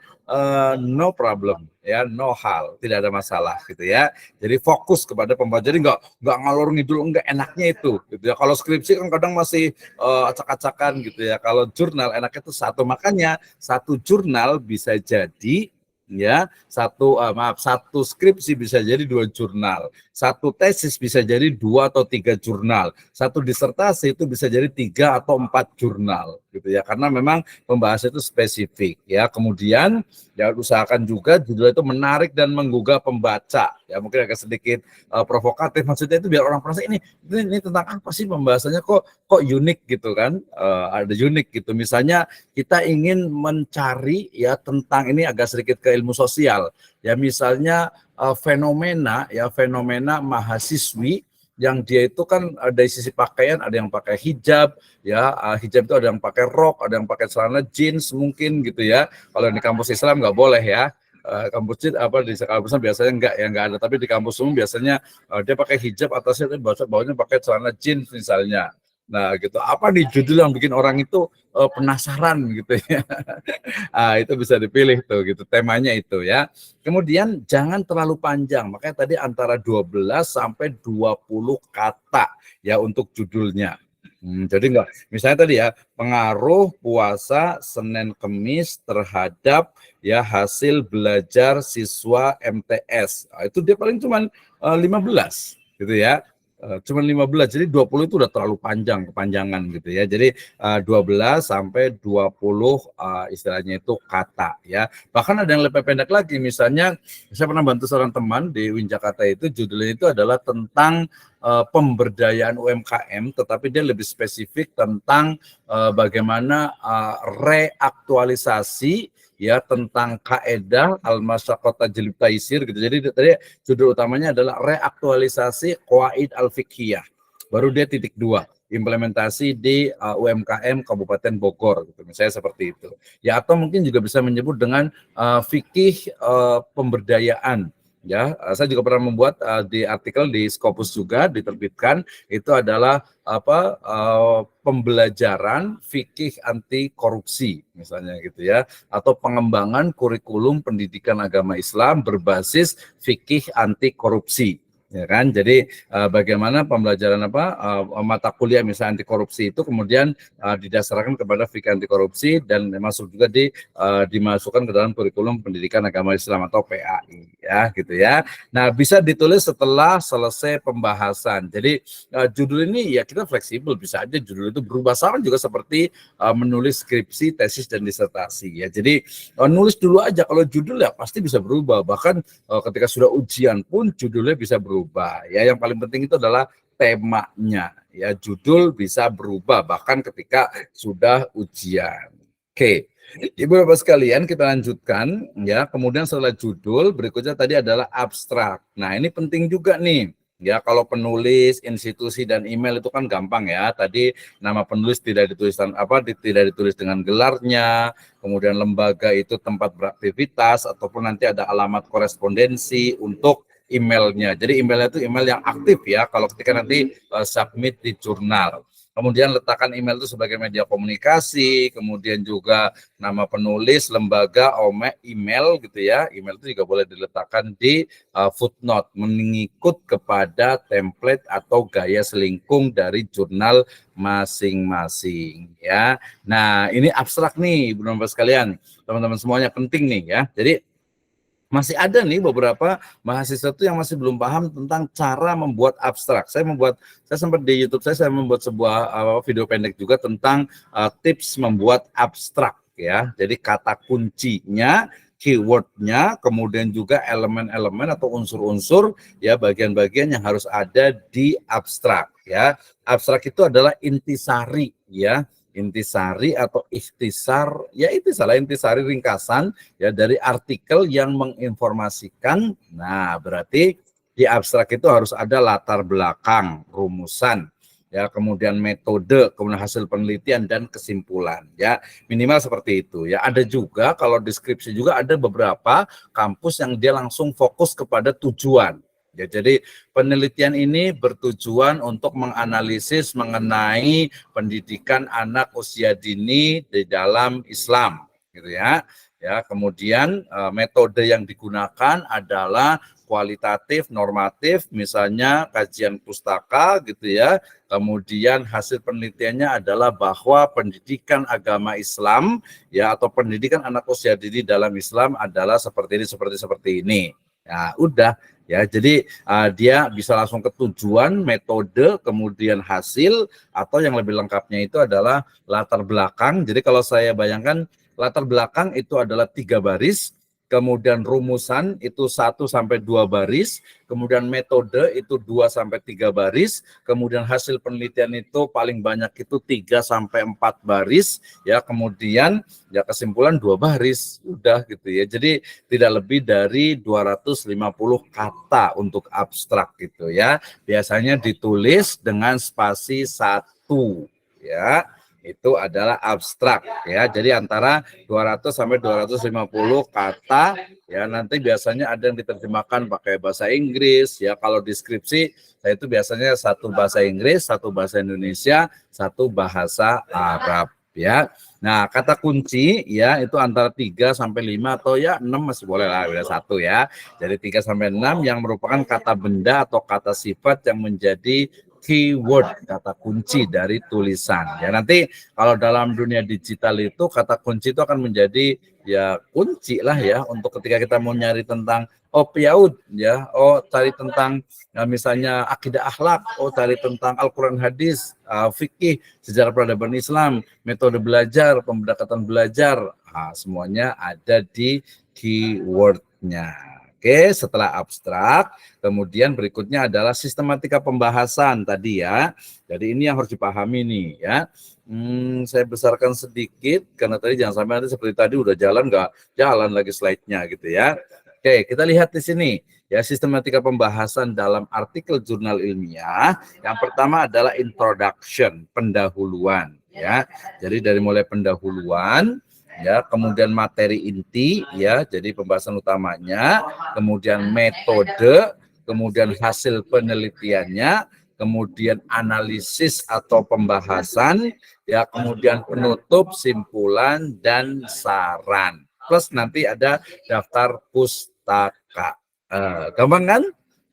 no problem ya, no hal, tidak ada masalah gitu ya. Jadi fokus kepada pembahasan, jadi nggak ngalor ngidul, enggak, enaknya itu gitu ya. Kalau skripsi kan kadang masih acak-acakan gitu ya. Kalau jurnal enaknya itu satu, makanya satu jurnal bisa jadi ya satu skripsi bisa jadi 2 jurnal, satu tesis bisa jadi 2 atau 3 jurnal, satu disertasi itu bisa jadi 3 atau 4 jurnal gitu ya, karena memang pembahasan itu spesifik ya. Kemudian ya usahakan juga judul itu menarik dan menggugah pembaca ya, mungkin agak sedikit provokatif, maksudnya itu biar orang merasa ini tentang apa sih pembahasannya, kok unik gitu kan, ada unik gitu. Misalnya kita ingin mencari ya tentang, ini agak sedikit ke ilmu sosial ya, misalnya fenomena mahasiswi yang dia itu kan dari sisi pakaian, ada yang pakai hijab ya, hijab itu ada yang pakai rok, ada yang pakai celana jeans mungkin gitu ya. Kalau di kampus Islam nggak boleh ya, kampus di kampusnya biasanya nggak ada, tapi di kampus umum biasanya dia pakai hijab, atasnya bawahnya pakai celana jeans misalnya. Nah gitu, apa nih judul yang bikin orang itu penasaran gitu ya. Itu bisa dipilih tuh gitu, temanya itu ya. Kemudian jangan terlalu panjang, makanya tadi antara 12 sampai 20 kata ya untuk judulnya. Jadi enggak, misalnya tadi ya, pengaruh puasa Senin Kemis terhadap ya hasil belajar siswa MTS. Itu dia paling cuman 15 gitu ya. Cuma 15, jadi 20 itu udah terlalu panjang, kepanjangan gitu ya. Jadi 12 sampai 20 istilahnya itu kata ya. Bahkan ada yang lebih pendek lagi, misalnya saya pernah bantu seorang teman di UIN Jakarta, itu judulnya itu adalah tentang pemberdayaan UMKM, tetapi dia lebih spesifik tentang bagaimana reaktualisasi ya tentang kaedah al-masyaqqah tajlib taisir gitu. Jadi tadi judul utamanya adalah reaktualisasi qawaid al-fiqhiyah. Baru dia titik 2, implementasi di UMKM Kabupaten Bogor gitu. Misalnya seperti itu. Ya, atau mungkin juga bisa menyebut dengan fikih pemberdayaan. Ya, saya juga pernah membuat di artikel di Scopus juga diterbitkan, itu adalah pembelajaran fikih anti korupsi misalnya gitu ya, atau pengembangan kurikulum pendidikan agama Islam berbasis fikih anti korupsi. Ya kan, jadi bagaimana pembelajaran mata kuliah misalnya anti korupsi itu kemudian didasarkan kepada fikih anti korupsi dan masuk juga dimasukkan ke dalam kurikulum pendidikan agama Islam atau PAI ya gitu ya. Nah, bisa ditulis setelah selesai pembahasan. Jadi judul ini ya kita fleksibel, bisa aja judul itu berubah, sama juga seperti menulis skripsi, tesis dan disertasi ya. Jadi nulis dulu aja, kalau judul ya pasti bisa berubah, bahkan ketika sudah ujian pun judulnya bisa berubah. Ya, yang paling penting itu adalah temanya. Ya, judul bisa berubah bahkan ketika sudah ujian. Oke. Ibu Bapak sekalian, kita lanjutkan ya. Kemudian setelah judul, berikutnya tadi adalah abstrak. Nah, ini penting juga nih. Ya, kalau penulis, institusi dan email itu kan gampang ya. Tadi nama penulis tidak ditulis dengan gelarnya, kemudian lembaga itu tempat beraktivitas, ataupun nanti ada alamat korespondensi untuk emailnya. Jadi emailnya itu email yang aktif ya, kalau ketika nanti submit di jurnal. Kemudian letakkan email itu sebagai media komunikasi, kemudian juga nama penulis, lembaga, email gitu ya. Email itu juga boleh diletakkan di footnote, mengikut kepada template atau gaya selingkung dari jurnal masing-masing ya. Nah, ini abstrak nih, Bapak sekalian, teman-teman semuanya, penting nih ya. Jadi masih ada nih beberapa mahasiswa tuh yang masih belum paham tentang cara membuat abstrak. Saya sempat di YouTube saya membuat sebuah video pendek juga tentang tips membuat abstrak ya. Jadi kata kuncinya, keywordnya, kemudian juga elemen-elemen atau unsur-unsur ya, bagian-bagian yang harus ada di abstrak ya. Abstrak itu adalah intisari ya. Intisari atau ikhtisar, ya intisari ringkasan ya dari artikel yang menginformasikan. Nah, berarti di abstrak itu harus ada latar belakang, rumusan ya, kemudian metode, kemudian hasil penelitian dan kesimpulan, ya. Minimal seperti itu, ya. Ada juga kalau deskripsi juga ada beberapa kampus yang dia langsung fokus kepada tujuan. Ya, jadi penelitian ini bertujuan untuk menganalisis mengenai pendidikan anak usia dini di dalam Islam, gitu ya. Ya, kemudian metode yang digunakan adalah kualitatif, normatif, misalnya kajian pustaka, gitu ya. Kemudian hasil penelitiannya adalah bahwa pendidikan agama Islam, ya, atau pendidikan anak usia dini dalam Islam adalah seperti ini. Ya, udah. Ya, jadi dia bisa langsung ke tujuan, metode, kemudian hasil, atau yang lebih lengkapnya itu adalah latar belakang. Jadi kalau saya bayangkan latar belakang itu adalah 3 baris, kemudian rumusan itu 1 sampai 2 baris, kemudian metode itu 2 sampai 3 baris, kemudian hasil penelitian itu paling banyak itu 3 sampai 4 baris, ya, kemudian ya kesimpulan 2 baris, udah gitu ya. Jadi tidak lebih dari 250 kata untuk abstrak gitu ya. Biasanya ditulis dengan spasi 1, ya. Itu adalah abstrak, ya. Jadi antara 200 sampai 250 kata, ya. Nanti biasanya ada yang diterjemahkan pakai bahasa Inggris, ya. Kalau deskripsi saya itu biasanya 1 bahasa Inggris, 1 bahasa Indonesia, 1 bahasa Arab, ya. Nah, kata kunci, ya, itu antara 3 sampai 5 atau ya 6 masih boleh lah, udah 1, ya. Jadi 3 sampai 6 yang merupakan kata benda atau kata sifat yang menjadi keyword, kata kunci dari tulisan. Ya, nanti kalau dalam dunia digital itu kata kunci itu akan menjadi ya kunci lah, ya, untuk ketika kita mau nyari tentang piaud, ya, cari tentang misalnya akidah akhlak, cari tentang Al-Quran hadis, fikih, sejarah peradaban Islam, metode belajar, pendekatan belajar, semuanya ada di keywordnya. Oke, setelah abstrak, kemudian berikutnya adalah sistematika pembahasan tadi, ya. Jadi ini yang harus dipahami nih, ya. Saya besarkan sedikit karena tadi jangan sampai nanti seperti tadi udah jalan nggak jalan lagi slide-nya gitu, ya. Oke, kita lihat di sini, ya, sistematika pembahasan dalam artikel jurnal ilmiah. Yang pertama adalah introduction, pendahuluan, ya. Jadi dari mulai pendahuluan, ya, kemudian materi inti, ya, jadi pembahasan utamanya, kemudian metode, kemudian hasil penelitiannya, kemudian analisis atau pembahasan, ya, kemudian penutup, simpulan, dan saran. Plus nanti ada daftar pustaka. Gampang kan?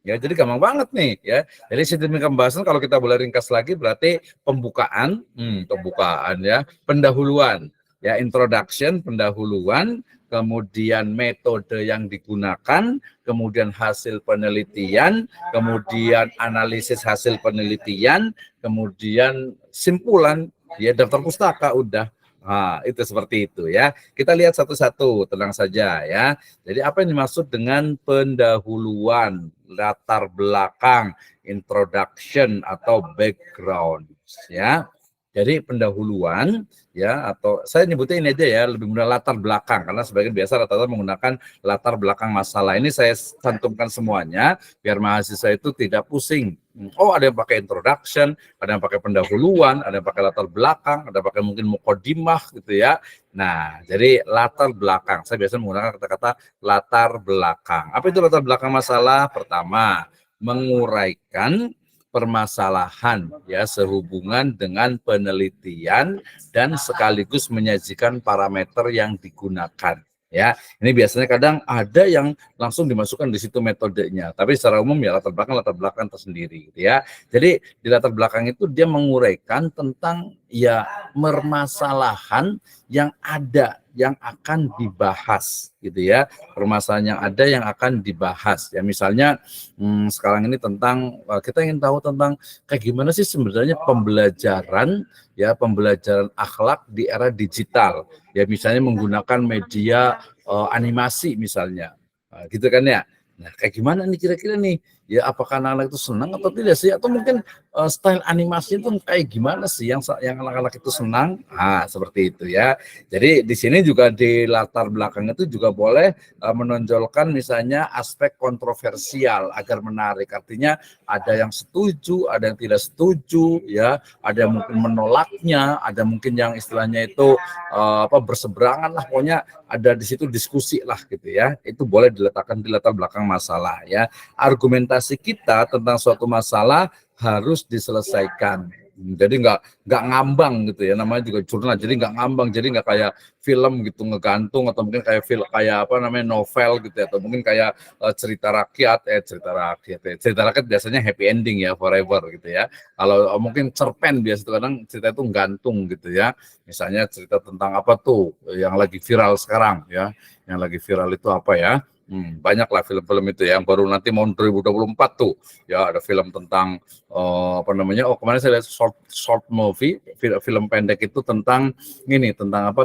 Ya, jadi gampang banget nih, ya. Jadi sistematika pembahasan kalau kita boleh ringkas lagi berarti pembukaan, ya, pendahuluan. Ya, introduction, pendahuluan, kemudian metode yang digunakan, kemudian hasil penelitian, kemudian analisis hasil penelitian, kemudian simpulan, ya, daftar pustaka, udah. Nah, itu seperti itu, ya. Kita lihat satu-satu, tenang saja, ya. Jadi apa yang dimaksud dengan pendahuluan, latar belakang, introduction atau background, ya. Jadi pendahuluan, ya, atau saya nyebutnya ini aja, ya, lebih mudah latar belakang karena sebagian biasa rata-rata menggunakan latar belakang masalah. Ini saya cantumkan semuanya biar mahasiswa itu tidak pusing. Ada yang pakai introduction, ada yang pakai pendahuluan, ada yang pakai latar belakang, ada yang pakai mungkin muqaddimah gitu, ya. Nah, jadi latar belakang. Saya biasanya menggunakan kata-kata latar belakang. Apa itu latar belakang masalah? Pertama, menguraikan permasalahan, ya, sehubungan dengan penelitian dan sekaligus menyajikan parameter yang digunakan, ya. Ini biasanya kadang ada yang langsung dimasukkan di situ metodenya, tapi secara umum ya latar belakang tersendiri, gitu, ya. Jadi di latar belakang itu dia menguraikan tentang ya permasalahan yang ada yang akan dibahas, gitu, ya. Permasalahan yang ada yang akan dibahas, ya. Misalnya sekarang ini tentang kita ingin tahu tentang kayak gimana sih sebenarnya pembelajaran, ya, pembelajaran akhlak di era digital, ya, misalnya menggunakan media animasi misalnya, gitu kan, ya. Nah, kayak gimana nih kira-kira nih, ya apakah anak-anak itu senang atau tidak sih, atau mungkin style animasi itu kayak gimana sih yang anak-anak itu senang, seperti itu ya. Jadi di sini juga di latar belakang itu juga boleh menonjolkan misalnya aspek kontroversial agar menarik, artinya ada yang setuju, ada yang tidak setuju, ya, ada yang mungkin menolaknya, ada mungkin yang istilahnya itu berseberangan lah, pokoknya ada di situ diskusi lah gitu ya. Itu boleh diletakkan di latar belakang masalah ya. Argumentasi kita tentang suatu masalah harus diselesaikan. Jadi nggak ngambang gitu ya, namanya juga jurnal, jadi nggak ngambang, jadi nggak kayak film gitu ngegantung, atau mungkin kayak film kayak apa namanya novel gitu ya, atau mungkin kayak cerita rakyat biasanya happy ending ya, forever gitu ya. Kalau mungkin cerpen biasa kadang cerita itu gantung gitu ya, misalnya cerita tentang apa tuh yang lagi viral sekarang ya, yang lagi viral itu apa ya. Banyak lah film-film itu ya, yang baru nanti mau 2024 tuh ya, ada film tentang kemarin saya lihat short movie, film pendek itu tentang ini, tentang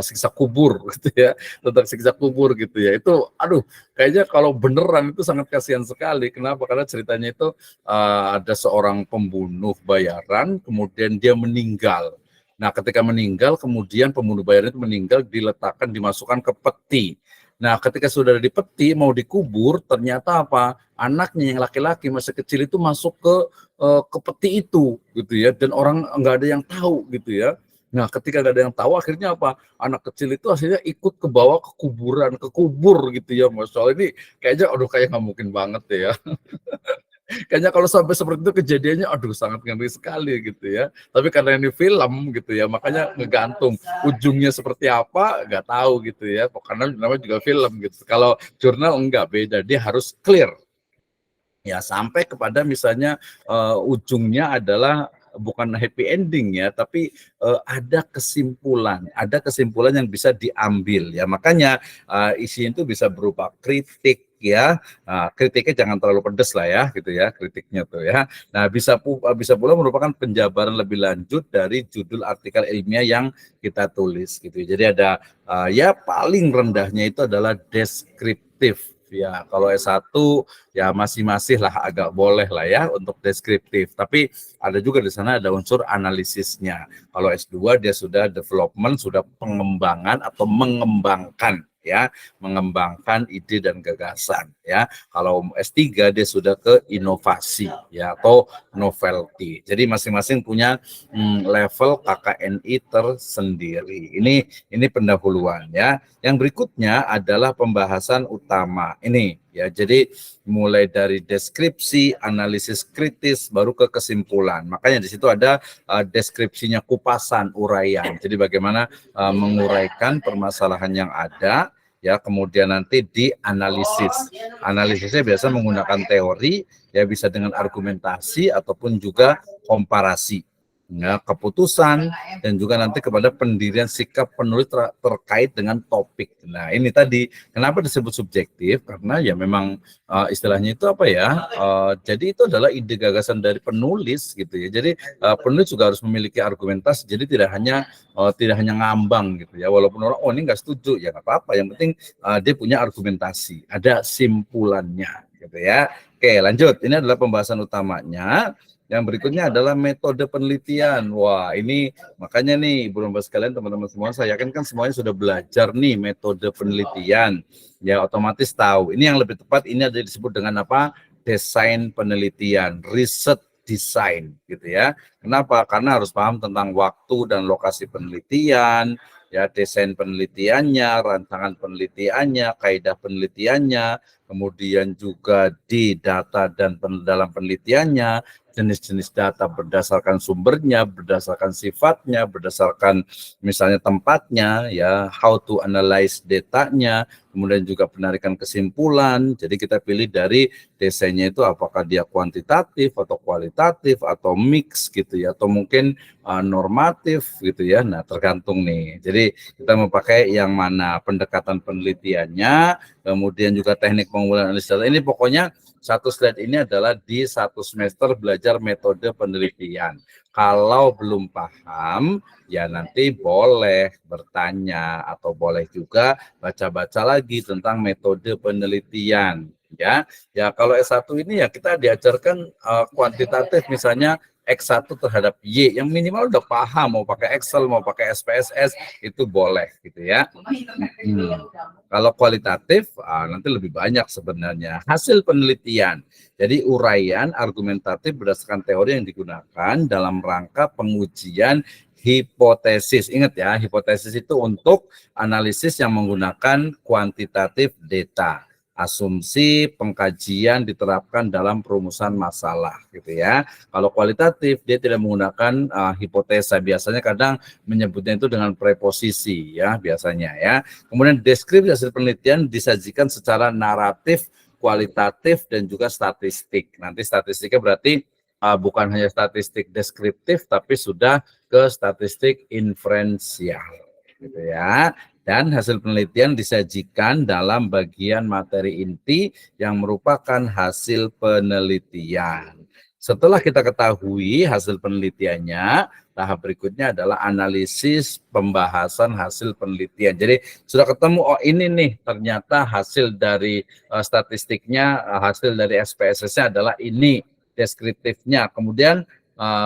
siksa kubur gitu ya, tentang siksa kubur gitu ya. Itu aduh, kayaknya kalau beneran itu sangat kasihan sekali. Kenapa? Karena ceritanya itu ada seorang pembunuh bayaran, kemudian dia meninggal. Nah, ketika meninggal, kemudian pembunuh bayaran itu meninggal, dimasukkan ke peti. Nah, ketika sudah di peti mau dikubur, ternyata apa? Anaknya yang laki-laki masih kecil itu masuk ke peti itu, gitu ya. Dan orang nggak ada yang tahu, gitu ya. Nah, ketika nggak ada yang tahu, akhirnya apa? Anak kecil itu akhirnya ikut ke bawah ke kuburan, ke kubur, gitu ya. Masya Allah, ini kayaknya, kayak nggak mungkin banget ya. Kayaknya kalau sampai seperti itu kejadiannya, aduh sangat ngeri sekali gitu ya. Tapi karena ini film gitu ya, makanya ngegantung. Ujungnya seperti apa, nggak tahu gitu ya. Karena namanya juga film gitu. Kalau jurnal enggak, beda. Dia harus clear. Ya, sampai kepada misalnya ujungnya adalah bukan happy ending ya, tapi ada kesimpulan yang bisa diambil ya. Makanya isinya itu bisa berupa kritik ya. Kritiknya jangan terlalu pedas lah ya, gitu ya, kritiknya tuh ya. Nah, bisa pula merupakan penjabaran lebih lanjut dari judul artikel ilmiah yang kita tulis gitu. Jadi ada ya paling rendahnya itu adalah deskriptif. Ya, kalau S1 ya masih lah, agak boleh lah ya untuk deskriptif. Tapi ada juga di sana ada unsur analisisnya. Kalau S2 dia sudah development, sudah pengembangan atau mengembangkan ya, mengembangkan ide dan gagasan ya. Kalau S3 dia sudah ke inovasi ya, atau novelty. Jadi masing-masing punya level KKNI tersendiri. Ini pendahuluan ya. Yang berikutnya adalah pembahasan utama. Ini ya, jadi mulai dari deskripsi, analisis kritis, baru ke kesimpulan. Makanya di situ ada deskripsinya, kupasan, uraian. Jadi bagaimana menguraikan permasalahan yang ada, ya, kemudian nanti dianalisis. Analisisnya biasa menggunakan teori, ya, bisa dengan argumentasi ataupun juga komparasi. Ya, keputusan dan juga nanti kepada pendirian sikap penulis terkait dengan topik. Nah, ini tadi kenapa disebut subjektif, karena ya memang istilahnya itu apa ya, jadi itu adalah ide gagasan dari penulis gitu ya. Jadi penulis juga harus memiliki argumentasi, jadi tidak hanya ngambang gitu ya, walaupun orang ini nggak setuju, ya nggak apa-apa, yang penting dia punya argumentasi, ada simpulannya gitu ya. Oke, lanjut, ini adalah pembahasan utamanya. Yang berikutnya adalah metode penelitian. Wah, ini makanya nih Ibu Bapak sekalian, teman-teman semua, saya yakin kan semuanya sudah belajar nih metode penelitian. Ya, otomatis tahu. Ini yang lebih tepat, ini ada disebut dengan apa? Desain penelitian, riset design gitu ya. Kenapa? Karena harus paham tentang waktu dan lokasi penelitian, ya, desain penelitiannya, rancangan penelitiannya, kaidah penelitiannya, kemudian juga di data dan dalam penelitiannya, jenis-jenis data berdasarkan sumbernya, berdasarkan sifatnya, berdasarkan misalnya tempatnya, ya, how to analyze datanya, kemudian juga penarikan kesimpulan. Jadi kita pilih dari desainnya itu apakah dia kuantitatif atau kualitatif atau mix gitu ya, atau mungkin normatif gitu ya. Nah, tergantung nih. Jadi kita mau pakai yang mana, pendekatan penelitiannya, kemudian juga teknik pengumpulan analisis data. Ini pokoknya satu slide ini adalah di satu semester belajar metode penelitian. Kalau belum paham, ya nanti boleh bertanya atau boleh juga baca-baca lagi tentang metode penelitian. Ya, ya kalau S1 ini ya kita diajarkan kuantitatif, misalnya X1 terhadap Y, yang minimal udah paham, mau pakai Excel, mau pakai SPSS, itu boleh gitu ya. Kalau kualitatif, nanti lebih banyak sebenarnya. Hasil penelitian, jadi uraian argumentatif berdasarkan teori yang digunakan dalam rangka pengujian hipotesis. Ingat ya, hipotesis itu untuk analisis yang menggunakan kuantitatif data. Asumsi pengkajian diterapkan dalam perumusan masalah gitu ya. Kalau kualitatif dia tidak menggunakan hipotesa, biasanya kadang menyebutnya itu dengan preposisi ya biasanya ya. Kemudian deskripsi hasil penelitian disajikan secara naratif, kualitatif dan juga statistik. Nanti statistiknya berarti bukan hanya statistik deskriptif tapi sudah ke statistik inferensial gitu ya. Dan hasil penelitian disajikan dalam bagian materi inti yang merupakan hasil penelitian. Setelah kita ketahui hasil penelitiannya, tahap berikutnya adalah analisis pembahasan hasil penelitian. Jadi sudah ketemu, oh ini nih ternyata hasil dari statistiknya, hasil dari SPSS-nya adalah ini deskriptifnya. Kemudian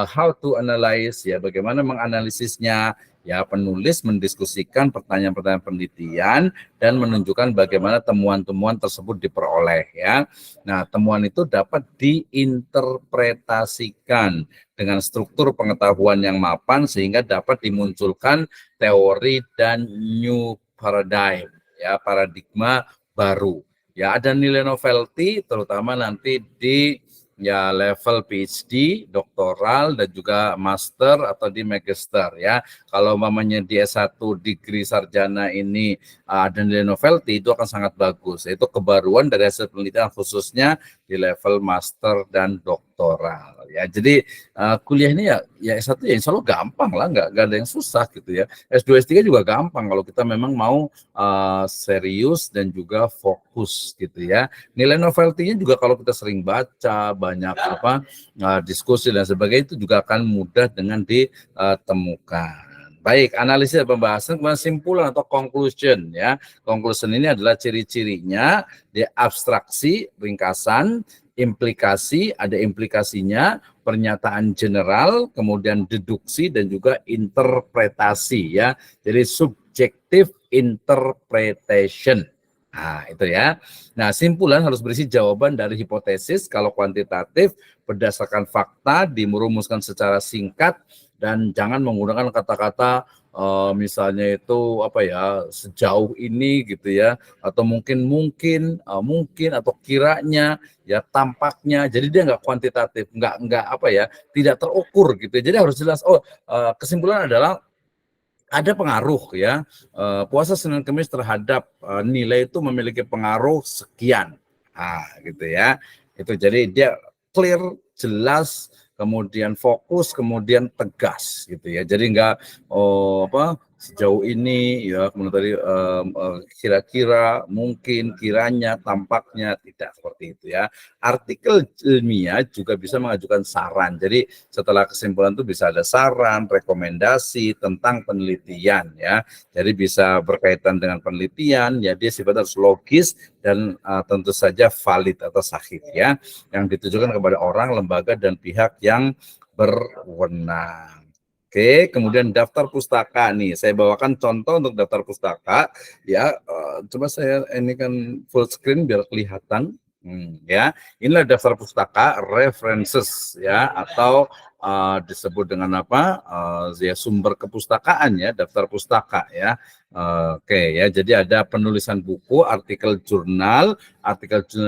how to analyze, ya bagaimana menganalisisnya. Ya, penulis mendiskusikan pertanyaan-pertanyaan penelitian dan menunjukkan bagaimana temuan-temuan tersebut diperoleh ya. Nah, temuan itu dapat diinterpretasikan dengan struktur pengetahuan yang mapan sehingga dapat dimunculkan teori dan new paradigm ya, paradigma baru. Ya, ada nilai novelty terutama nanti di ya level PhD, doktoral dan juga master atau di magister ya. Kalau umpamanya di S1 degree sarjana ini ada nilai novelty, itu akan sangat bagus. Itu kebaruan dari hasil penelitian khususnya di level master dan doktoral ya. Jadi kuliah ini ya S1 ya insya Allah gampang lah, nggak ada yang susah gitu ya. S2 S3 juga gampang kalau kita memang mau serius dan juga fokus gitu ya. Nilai novelty-nya juga kalau kita sering baca, banyak diskusi dan sebagainya, itu juga akan mudah dengan ditemukan. Baik, analisis dan pembahasan, kemudian simpulan atau conclusion ya. Conclusion ini adalah ciri-cirinya, di abstraksi, ringkasan, implikasi, ada implikasinya, pernyataan general, kemudian deduksi dan juga interpretasi ya. Jadi subjective interpretation. Nah, itu ya. Nah, simpulan harus berisi jawaban dari hipotesis. Kalau kuantitatif berdasarkan fakta, dimerumuskan secara singkat dan jangan menggunakan kata-kata misalnya itu apa ya, sejauh ini gitu ya, atau mungkin atau kiranya ya, tampaknya. Jadi dia nggak kuantitatif, nggak apa ya, tidak terukur gitu. Jadi harus jelas. Kesimpulan adalah ada pengaruh ya, puasa Senin Kamis terhadap nilai itu memiliki pengaruh sekian, gitu ya. Itu jadi dia clear, jelas, kemudian fokus, kemudian tegas gitu ya. Jadi enggak sejauh ini ya, kemudian tadi kira-kira, mungkin, kiranya, tampaknya, tidak seperti itu ya. Artikel ilmiah juga bisa mengajukan saran. Jadi setelah kesimpulan itu bisa ada saran, rekomendasi tentang penelitian ya. Jadi bisa berkaitan dengan penelitian ya, dia sifatnya harus logis dan tentu saja valid atau sahih ya, yang ditujukan kepada orang, lembaga dan pihak yang berwenang. Oke, kemudian daftar pustaka nih. Saya bawakan contoh untuk daftar pustaka ya. Coba saya ini kan full screen biar kelihatan. Ya, inilah daftar pustaka references ya, atau disebut dengan apa? Ya, sumber kepustakaan ya, daftar pustaka ya. Oke ya, jadi ada penulisan buku, artikel jurnal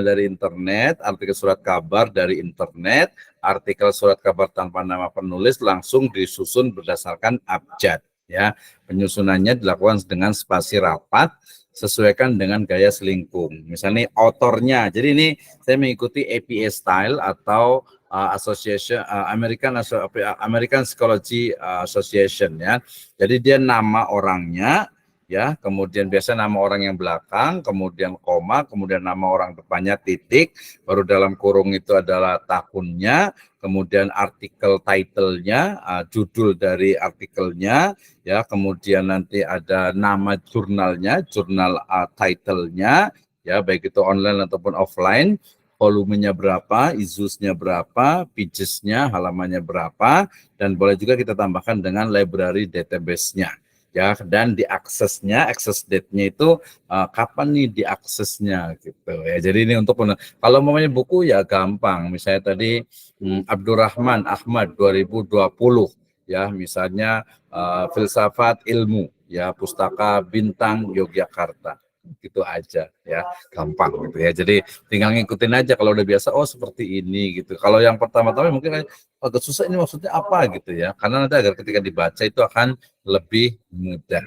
dari internet, artikel surat kabar dari internet, artikel surat kabar tanpa nama penulis langsung disusun berdasarkan abjad ya. Penyusunannya dilakukan dengan spasi rapat, sesuaikan dengan gaya selingkung. Misalnya autornya. Jadi ini saya mengikuti APA style atau American Psychology Association ya. Jadi dia nama orangnya ya, kemudian biasa nama orang yang belakang, kemudian koma, kemudian nama orang depannya titik, baru dalam kurung itu adalah tahunnya, kemudian artikel title-nya, judul dari artikelnya, ya, kemudian nanti ada nama jurnalnya, jurnal title-nya, ya baik itu online ataupun offline, volumenya berapa, isusnya berapa, pagesnya, halamannya berapa, dan boleh juga kita tambahkan dengan library database-nya. Ya, dan diaksesnya, access date-nya itu kapan nih diaksesnya gitu ya. Jadi ini untuk kalau namanya buku ya gampang. Misalnya tadi Abdurrahman Ahmad 2020 ya, misalnya filsafat ilmu ya, pustaka Bintang Yogyakarta, gitu aja ya, gampang gitu ya. Jadi tinggal ngikutin aja, kalau udah biasa oh seperti ini gitu. Kalau yang pertama-tama mungkin agak susah, ini maksudnya apa gitu ya, karena nanti agar ketika dibaca itu akan lebih mudah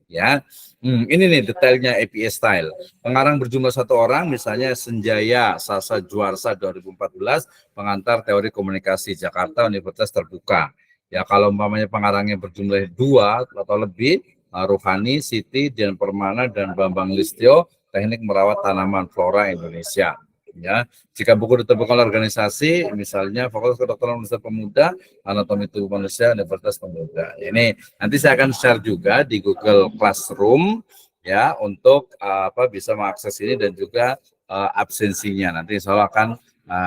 ya. Ini nih detailnya APA style. Pengarang berjumlah 1 orang, misalnya Senjaya Sasa Juarsa 2014, pengantar teori komunikasi Jakarta Universitas Terbuka. Ya kalau umpamanya pengarangnya berjumlah 2 atau lebih, Ruhani, Siti, Dian Permana, dan Bambang Listio, teknik merawat tanaman flora Indonesia. Ya, jika buku diterbitkan oleh organisasi, misalnya Fakultas Kedokteran Universitas Pemuda, Anatomi Tubuh Manusia Universitas Pemuda. Ini nanti saya akan share juga di Google Classroom ya, untuk bisa mengakses ini dan juga absensinya. Nanti insya Allah akan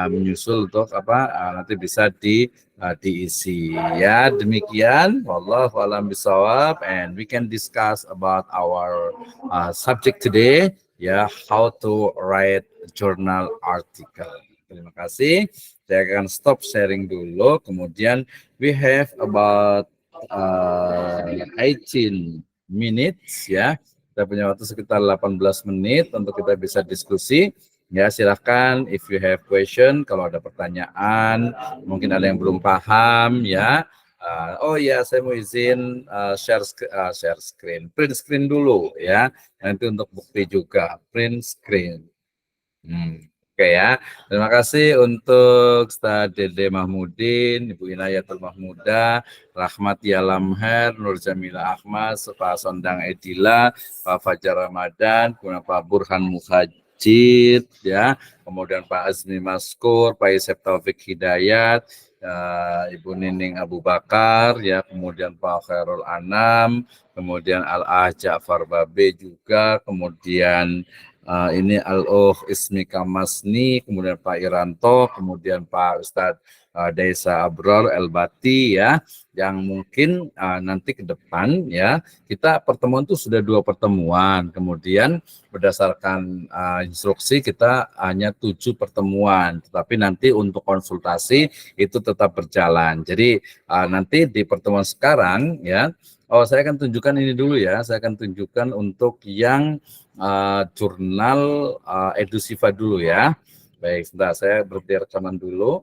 menyusul untuk nanti bisa diisi ya. Demikian, wallahu a'lam bishawab, and we can discuss about our subject today ya, how to write journal article. Terima kasih. Saya akan stop sharing dulu. Kemudian we have about 18 minutes ya. Kita punya waktu sekitar 18 menit untuk kita bisa diskusi. Ya, silahkan if you have question, kalau ada pertanyaan, mungkin ada yang belum paham ya. Oh ya, saya mau izin share screen, print screen dulu ya. Nanti untuk bukti juga, print screen. Oke ya, terima kasih untuk Ustaz Dede Mahmudin, Ibu Inayatul Mahmuda, Rahmat Yalamher, Nur Jamila Ahmad, Pak Sondang Edila, Pak Fajar Ramadan, kemudian Pak Burhan Muhajid, ya, kemudian Pak Azmi Maskur, Pak Isep Taufik Hidayat, Ibu Nining Abu Bakar, ya, kemudian Pak Khairul Anam, kemudian Al-Ah Ja'far Babe juga, kemudian ini Al-Oh Ismi Kamasni, kemudian Pak Iranto, kemudian Pak Ustadz Daisa Abror Elbati ya, yang mungkin nanti ke depan ya, kita pertemuan itu sudah 2 pertemuan, kemudian berdasarkan instruksi kita hanya 7 pertemuan, tetapi nanti untuk konsultasi itu tetap berjalan. Jadi nanti di pertemuan sekarang ya, saya akan tunjukkan ini dulu ya, saya akan tunjukkan untuk yang jurnal Edusiva dulu ya. Baik, sebentar saya berhenti rekaman dulu.